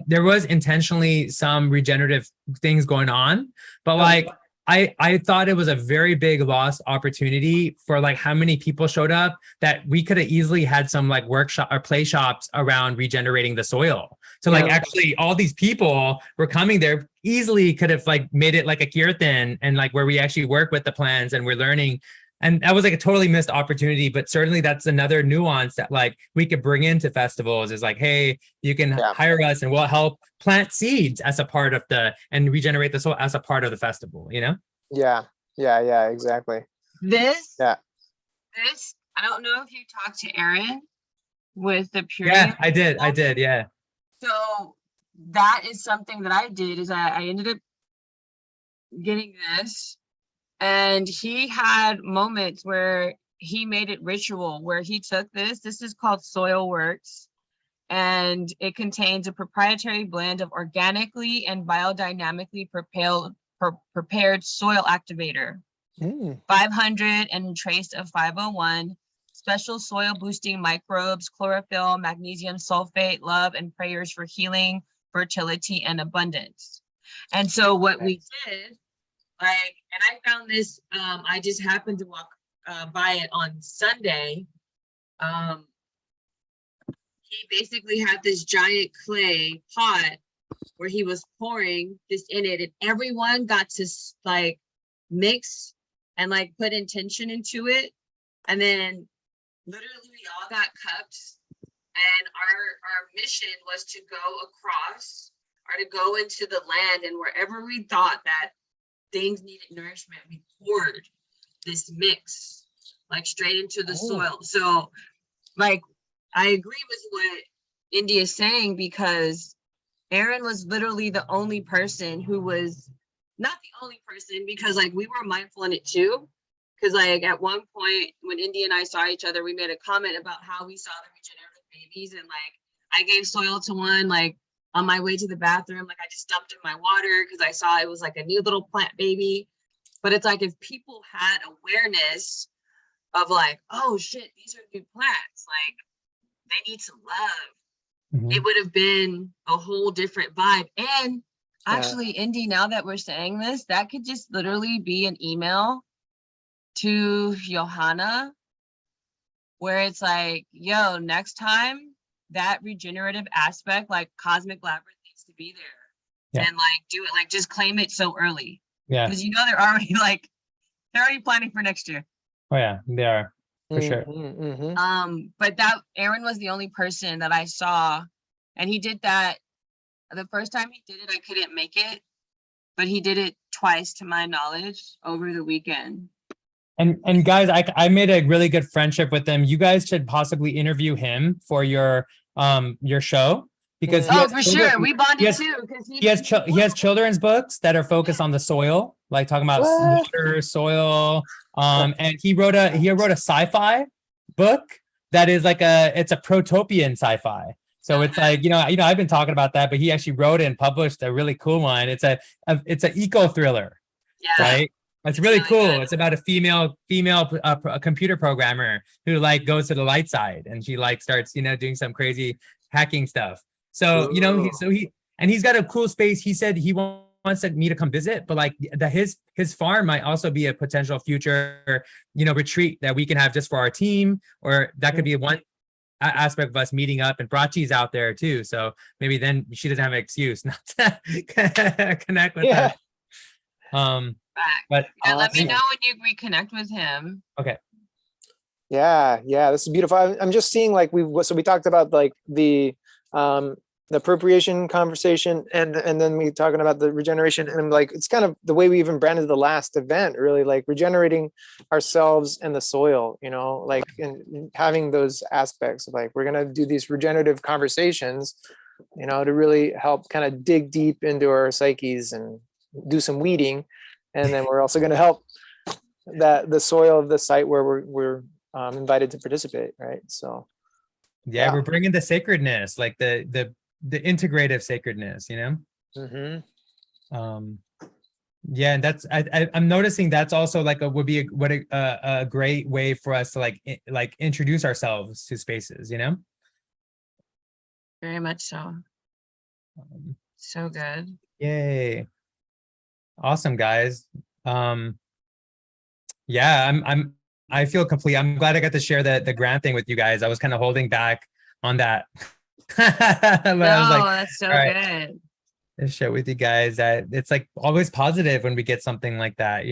there was intentionally some regenerative things going on, but like I thought it was a very big lost opportunity for like how many people showed up, that we could have easily had some like workshop or play shops around regenerating the soil. So like actually all these people were coming there, easily could have like made it like a kirtan, and like where we actually work with the plants and we're learning. And that was like a totally missed opportunity, but certainly that's another nuance that like we could bring into festivals, is like, hey, you can hire us and we'll help plant seeds as a part of and regenerate the soil as a part of the festival, Yeah, exactly. This, I don't know if you talked to Aaron with the Pure. Yeah, I did, yeah. So that is something that I did, is I ended up getting this, and he had moments where he made it ritual, where he took this is called Soil Works, and it contains a proprietary blend of organically and biodynamically prepared soil activator, 500 and trace of 501, special soil boosting microbes, chlorophyll, magnesium sulfate, love, and prayers for healing, fertility, and abundance. And so what we did, like, and I found this, I just happened to walk by it on Sunday. He basically had this giant clay pot where he was pouring this in it, and everyone got to like mix and like put intention into it. And then literally we all got cups, and our mission was to go across, or to go into the land, and wherever we thought that things needed nourishment, we poured this mix like straight into the soil. So like, I agree with what Indy is saying, because Aaron was literally the only person who was, not the only person, because like we were mindful in it too. Because like at one point when Indy and I saw each other, we made a comment about how we saw the regenerative babies, and like I gave soil to one, like on my way to the bathroom, like I just dumped in my water because I saw it was like a new little plant baby. But it's like, if people had awareness of like, oh shit, these are new plants, like they need some love, it would have been a whole different vibe. And actually, Indy, now that we're saying this, that could just literally be an email to Johanna, where it's like, yo, next time that regenerative aspect, like Cosmic Labyrinth, needs to be there. And like do it, like just claim it so early. Yeah. Because they're already planning for next year. Oh yeah, they are, for sure. But that Aaron was the only person that I saw, and he did that. The first time he did it, I couldn't make it, but he did it twice to my knowledge over the weekend. And guys, I made a really good friendship with him. You guys should possibly interview him for your show, because for sure, we bonded too, because he has children's books that are focused on the soil, like talking about water, soil. And he wrote a sci-fi book that is like it's a protopian sci-fi. So it's like, I've been talking about that, but he actually wrote and published a really cool one. It's an eco thriller, right? It's really cool. It's about a female computer programmer who like goes to the light side, and she like starts, doing some crazy hacking stuff. So, he's got a cool space. He said he wants wants me to come visit, but like his farm might also be a potential future, retreat that we can have just for our team, or that could be one aspect of us meeting up, and Brachi's out there too. So maybe then she doesn't have an excuse not to connect with Yeah. us. But Yeah, let me Awesome. know when you reconnect with him. Yeah, this is beautiful. I'm just seeing like we talked about like the appropriation conversation, and then we talking about the regeneration, and like it's kind of the way we even branded the last event, really like regenerating ourselves and the soil, like and having those aspects of like we're gonna do these regenerative conversations, to really help kind of dig deep into our psyches and do some weeding, and then we're also gonna help the soil of the site where we're invited to participate, right? So yeah, we're bringing the sacredness, like the integrative sacredness, mhm. Yeah, and that's I'm noticing that's also like would be a great way for us to like introduce ourselves to spaces, Very much so. Um, So good. Yay. Awesome, guys. Yeah, I feel complete. I'm glad I got to share the grant thing with you guys. I was kind of holding back on that. But I was No, like, that's so all right, good. to share with you guys that it's like always positive when we get something like that,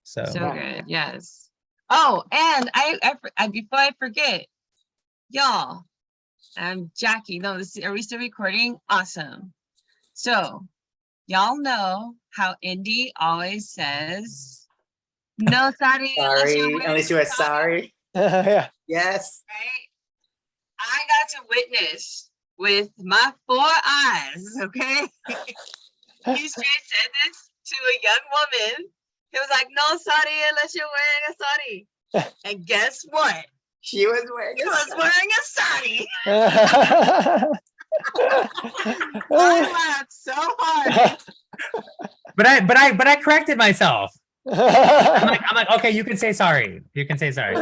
So So good. Yes. Oh, and I before I forget, y'all, I'm Jackie. No, are we still recording? Awesome. So, y'all know how Indy always says, no, sorry, Sorry, unless you are sorry. Yeah. Yes. right? I got to witness with my 4 eyes, okay? He straight said this to a young woman. He was like, no sari unless you're wearing a sari. And guess what? She was wearing He a was sari. wearing a sari. I laughed so hard. but I corrected myself. I'm like, okay, you can say sorry. You can say sorry.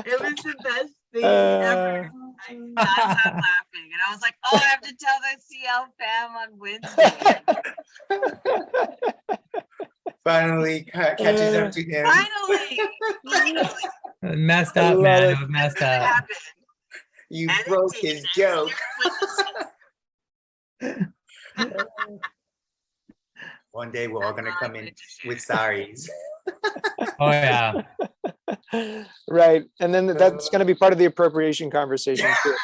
It was the best thing ever. I could not stop laughing. And I was like, oh, I have to tell the CL fam on Wednesday. Finally catches up to him. Finally. Messed I up, love man. it. It was messed It up. happened. You And it broke did, his and joke. there were One day we're all gonna That's all I come in wanted to share. with saris. Oh yeah. Right. And then that's going to be part of the appropriation conversation too.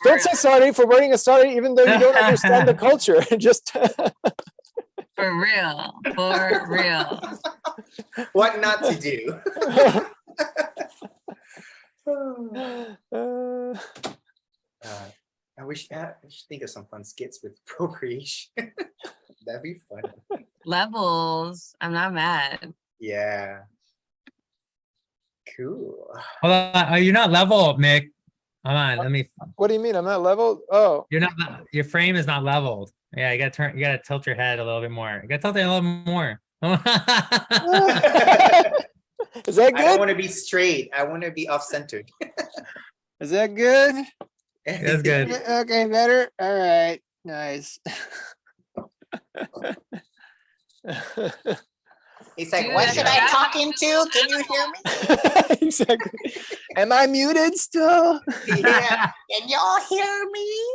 Don't say sorry for wearing a sari, even though you don't understand the culture. Just For real. For real. What not to do. I should think of some fun skits with appropriation. That'd be fun. Levels. I'm not mad. Yeah. Cool. Hold on. Oh, you're not level, Mick. Hold on. Let me. What do you mean? I'm not leveled? Oh, You're not. Your frame is not leveled. Yeah, you gotta You gotta tilt your head a little bit more. You gotta tilt it a little more. is that I don't good? want to be straight. I want to be off-centered. Is that good? That's good. Okay, better. All right, nice. It's like, Dude, what that's should a I bad talk into? Can you hear me? Exactly. Am I muted still? Yeah. Can y'all hear me?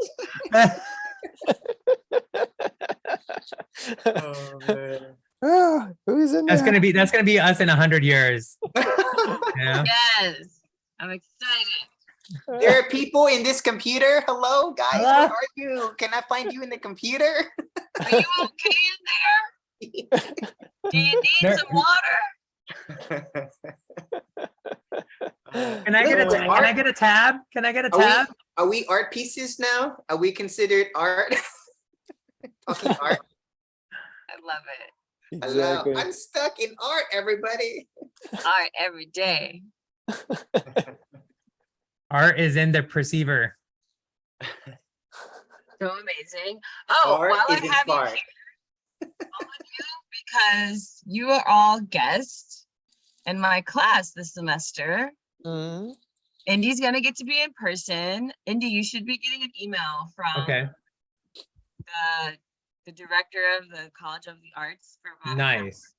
Oh, man. Oh, who's in That's there? gonna be us in 100 years. Yeah. Yes. I'm excited. There are people in this computer. Hello, guys. Hello? Where are you? Can I find you in the computer? Are you okay in there? Do you need There- some water? Can I get a Can I get a tab? Can I get a tab? Are we art pieces now? Are we considered art? Talking art. I love it. Hello. Exactly. I'm stuck in art, everybody. Art every day. Art is in the perceiver. So amazing. Oh, Art while I isn't have you fart. here, all of you, because you are all guests in my class this semester, Mhm. Indy's gonna get to be in person. Indy, you should be getting an email from Okay, the director of the College of the Arts for nice.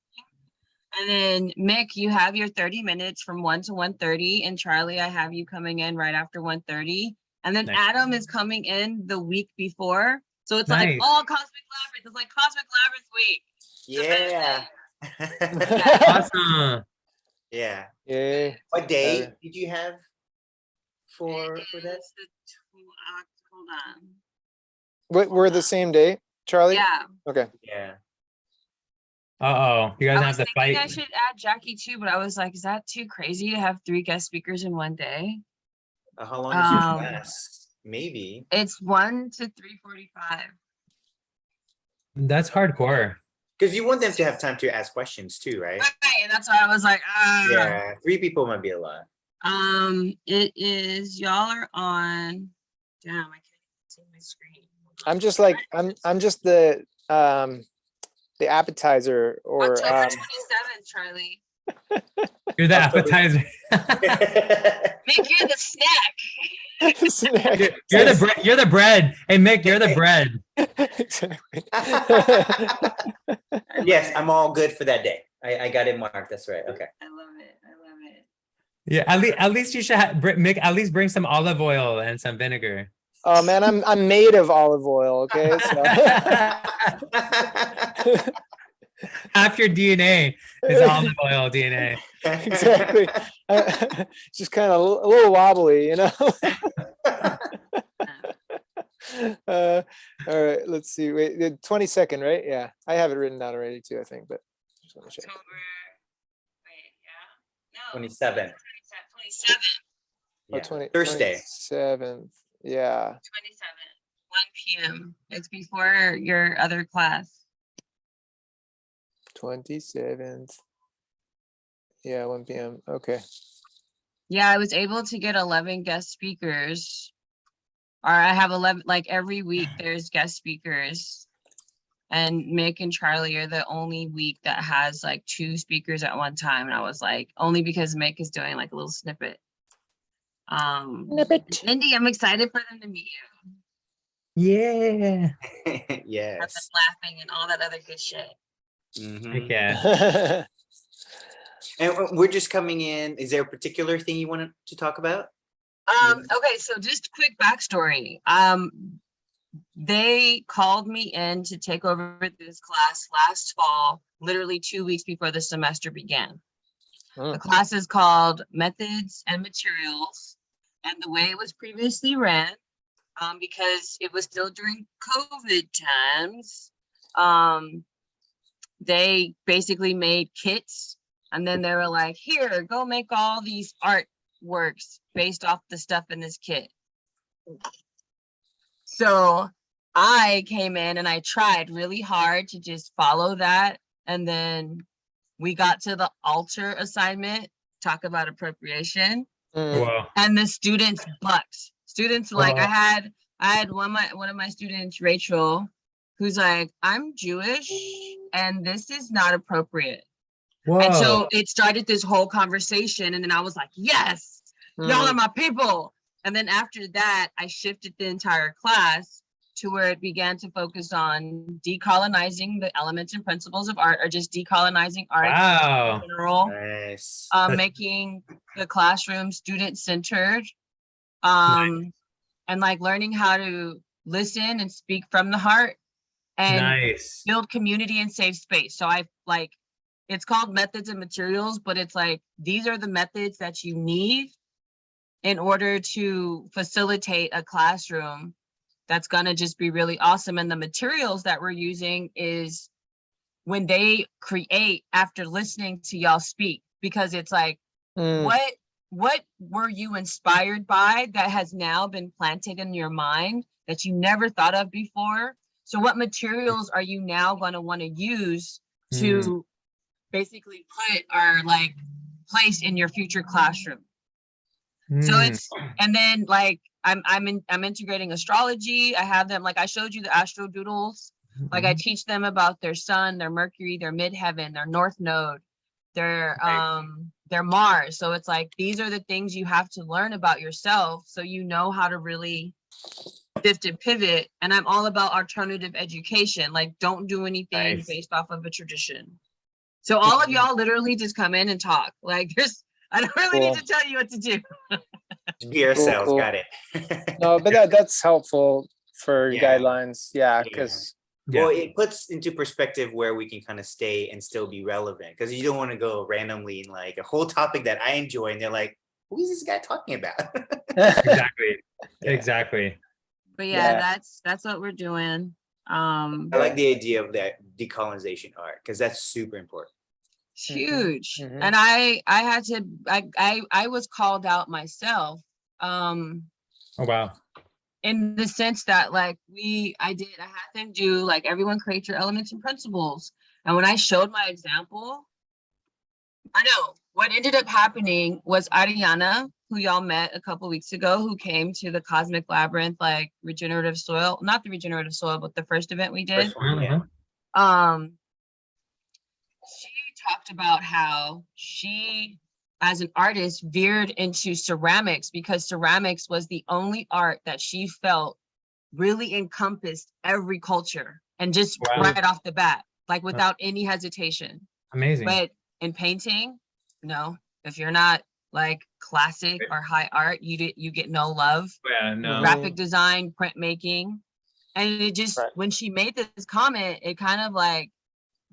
And then Mick, you have your 30 minutes from 1 to 1:30, and Charlie, I have you coming in right after 1:30. And then Nice. Adam is coming in the week before. So it's Nice. like all Cosmic Labyrinth. It's like Cosmic Labyrinth week. Yeah. Awesome. Yeah. Yeah. What day Better. did you have for that? It's the hold on. We're the same day, Charlie? Yeah. Okay. Yeah. Uh-oh, you guys I have was to thinking I fight. should add Jackie too, but I was like, is that too crazy to have 3 guest speakers in one day? How long is your Um, class? Maybe. It's 1 to 3:45. That's hardcore. Because you want them to have time to ask questions too, right? Right, and that's why I was like, Yeah. 3 people might be a lot. It is, y'all are on, damn, I can't see my screen. I'm just like, I'm just the appetizer or October 27th, Charlie. You're the October- appetizer. Make you the snack. snack. You're the bread. You're the bread. Hey Mick, you're the bread. Exactly. Yes, I'm all good for that day. I got it marked. That's right. Okay. I love it. I love it. Yeah, at least you should have Mick. At least bring some olive oil and some vinegar. Oh man, I'm made of olive oil. Okay, so Half your DNA is olive oil DNA. exactly. It's just kind of a little wobbly, you know. All right, let's see. Wait, the 22nd, right? Yeah, I have it written down already too, I think, but just want to check. October, wait, yeah? No. 27th. 27th. Oh, Yeah. 20 Thursday. 27th. Yeah. 27th, 1 p.m. It's before your other class. 27th. Yeah, 1 p.m. Okay. Yeah, I was able to get 11 guest speakers. Or I have 11, like every week there's guest speakers. And Mick and Charlie are the only week that has like 2 speakers at one time. And I was like, only because Mick is doing like a little snippet. Indy, I'm excited for them to meet you. Yeah. Have them Yes. laughing and all that other good shit. Mhm. Yeah. And we're just coming in. Is there a particular thing you wanted to talk about? Okay, so just quick backstory. They called me in to take over this class last fall, literally 2 weeks before the semester began. The class is called Methods and Materials, and the way it was previously ran, because it was still during COVID times, they basically made kits, and then they were like, here, go make all these artworks based off the stuff in this kit. So I came in and I tried really hard to just follow that, and then we got to the altar assignment, talk about appropriation, Whoa. and the students bucked. Students like Oh. I had one of my students, Rachel, who's like, I'm Jewish and this is not appropriate. Whoa. And so it started this whole conversation, and then I was like, yes, y'all are my people. And then after that, I shifted the entire class to where it began to focus on decolonizing the elements and principles of art, or just decolonizing art Wow. in general. Nice. Making the classroom student-centered, and like learning how to listen and speak from the heart and Nice. build community and safe space. So I like, it's called Methods and Materials, but it's like, these are the methods that you need in order to facilitate a classroom that's gonna just be really awesome. And the materials that we're using is when they create after listening to y'all speak, because it's like, what were you inspired by that has now been planted in your mind that you never thought of before? So what materials are you now gonna wanna use to basically put or like place in your future classroom? So it's, and then like I'm integrating astrology. I have them, like I showed you the astro doodles. Like I teach them about their sun, their Mercury, their midheaven, their north node, their they're Mars. So it's like, these are the things you have to learn about yourself so you know how to really shift and pivot. And I'm all about alternative education. Like, don't do anything Nice. based off of a tradition. So all of y'all literally just come in and talk. Like, I don't really need Cool. to tell you what to do. Just be ourselves, cool. got it. No, but that's helpful for Yeah. guidelines. Yeah, Yeah. because Yeah. Well, it puts into perspective where we can kind of stay and still be relevant, because you don't want to go randomly in like a whole topic that I enjoy and they're like, who is this guy talking about? Exactly. Yeah. Exactly. But yeah, Yeah. that's what we're doing. I like the idea of that decolonization art, because that's super important. It's Mhm, huge. mhm. And I was called out myself. Oh, wow. In the sense that like I had them do like, everyone create your elements and principles. And when I showed my example, I know what ended up happening was Ariana, who y'all met a couple weeks ago, who came to the Cosmic Labyrinth, like regenerative soil, not the regenerative soil, but the first event we did. First one, yeah. She talked about how she, as an artist, veered into ceramics because ceramics was the only art that she felt really encompassed every culture, and just Wow. right off the bat, like without any hesitation. Amazing. But in painting, no, if you're not like classic or high art, you get no love. Yeah, no. Graphic design, printmaking. And it just, Right. when she made this comment, it kind of like,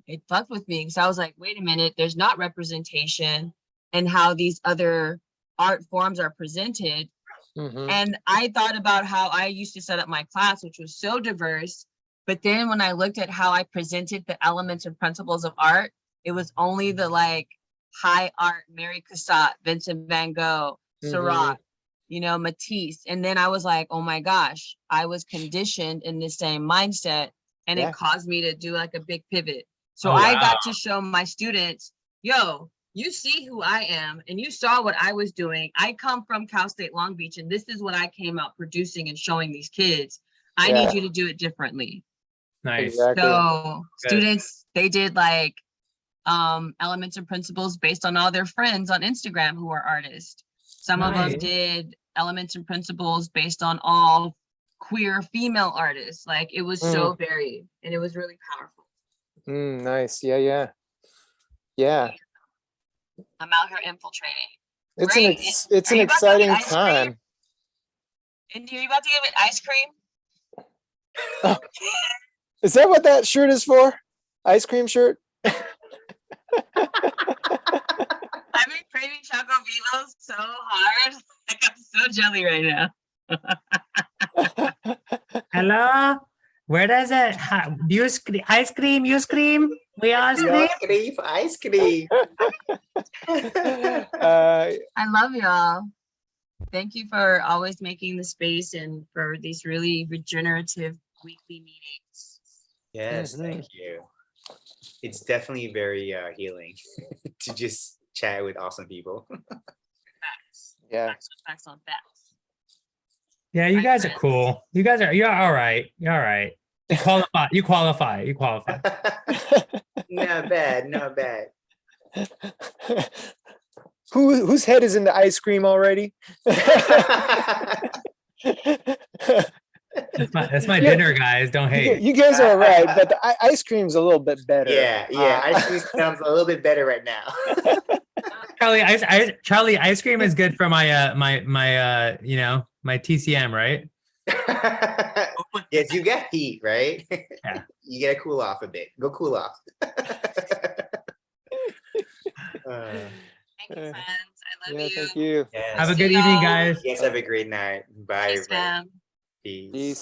it fucked with me. So I was like, wait a minute, there's not representation in how these other art forms are presented. Mhm. And I thought about how I used to set up my class, which was so diverse. But then when I looked at how I presented the elements and principles of art, it was only the like high art, Mary Cassatt, Vincent van Gogh, Seurat, Matisse. And then I was like, oh my gosh, I was conditioned in the same mindset, and Yeah. it caused me to do like a big pivot. So Oh, I wow. got to show my students, yo, you see who I am, and you saw what I was doing. I come from Cal State Long Beach, and this is what I came out producing and showing these kids. I Yeah. need you to do it differently. Nice. Exactly. So Good. students, they did like elements and principles based on all their friends on Instagram who are artists. Some of them Nice. did elements and principles based on all queer female artists. Like, it was so varied, and it was really powerful. Nice. Yeah. I'm out here infiltrating. It's Great. it's Are an you about to get exciting ice cream? time. Indy, are you about to give it ice cream? Is that what that shirt is for? Ice cream shirt? I've been craving Choco Vivos so hard. Like, I'm so jelly right now. Hello? Where does it? Use ice cream? Use cream? We ice cream? Ice cream. I love y'all. Thank you for always making the space and for these really regenerative weekly meetings. Yes, thank you. It's definitely very healing to just chat with awesome people. Facts. Yeah. Facts on facts. Yeah, you My guys are friends. cool. You're all right. You're all right. You qualify. Not bad, not bad. Whose head is in the ice cream already? That's my Yeah. dinner, guys. Don't hate. You guys are right, but the ice cream's a little bit better. Yeah, ice cream sounds a little bit better right now. Charlie, ice cream is good for my my TCM, right? Yes, you get heat, right? Yeah. You gotta cool off a bit. Go cool off. Thank you, friends. I love Yeah, you. thank you. Yes. Have a good See evening, y'all. guys. Yes, have a great night. Bye, Peace, everybody. fam. Peace. Peace.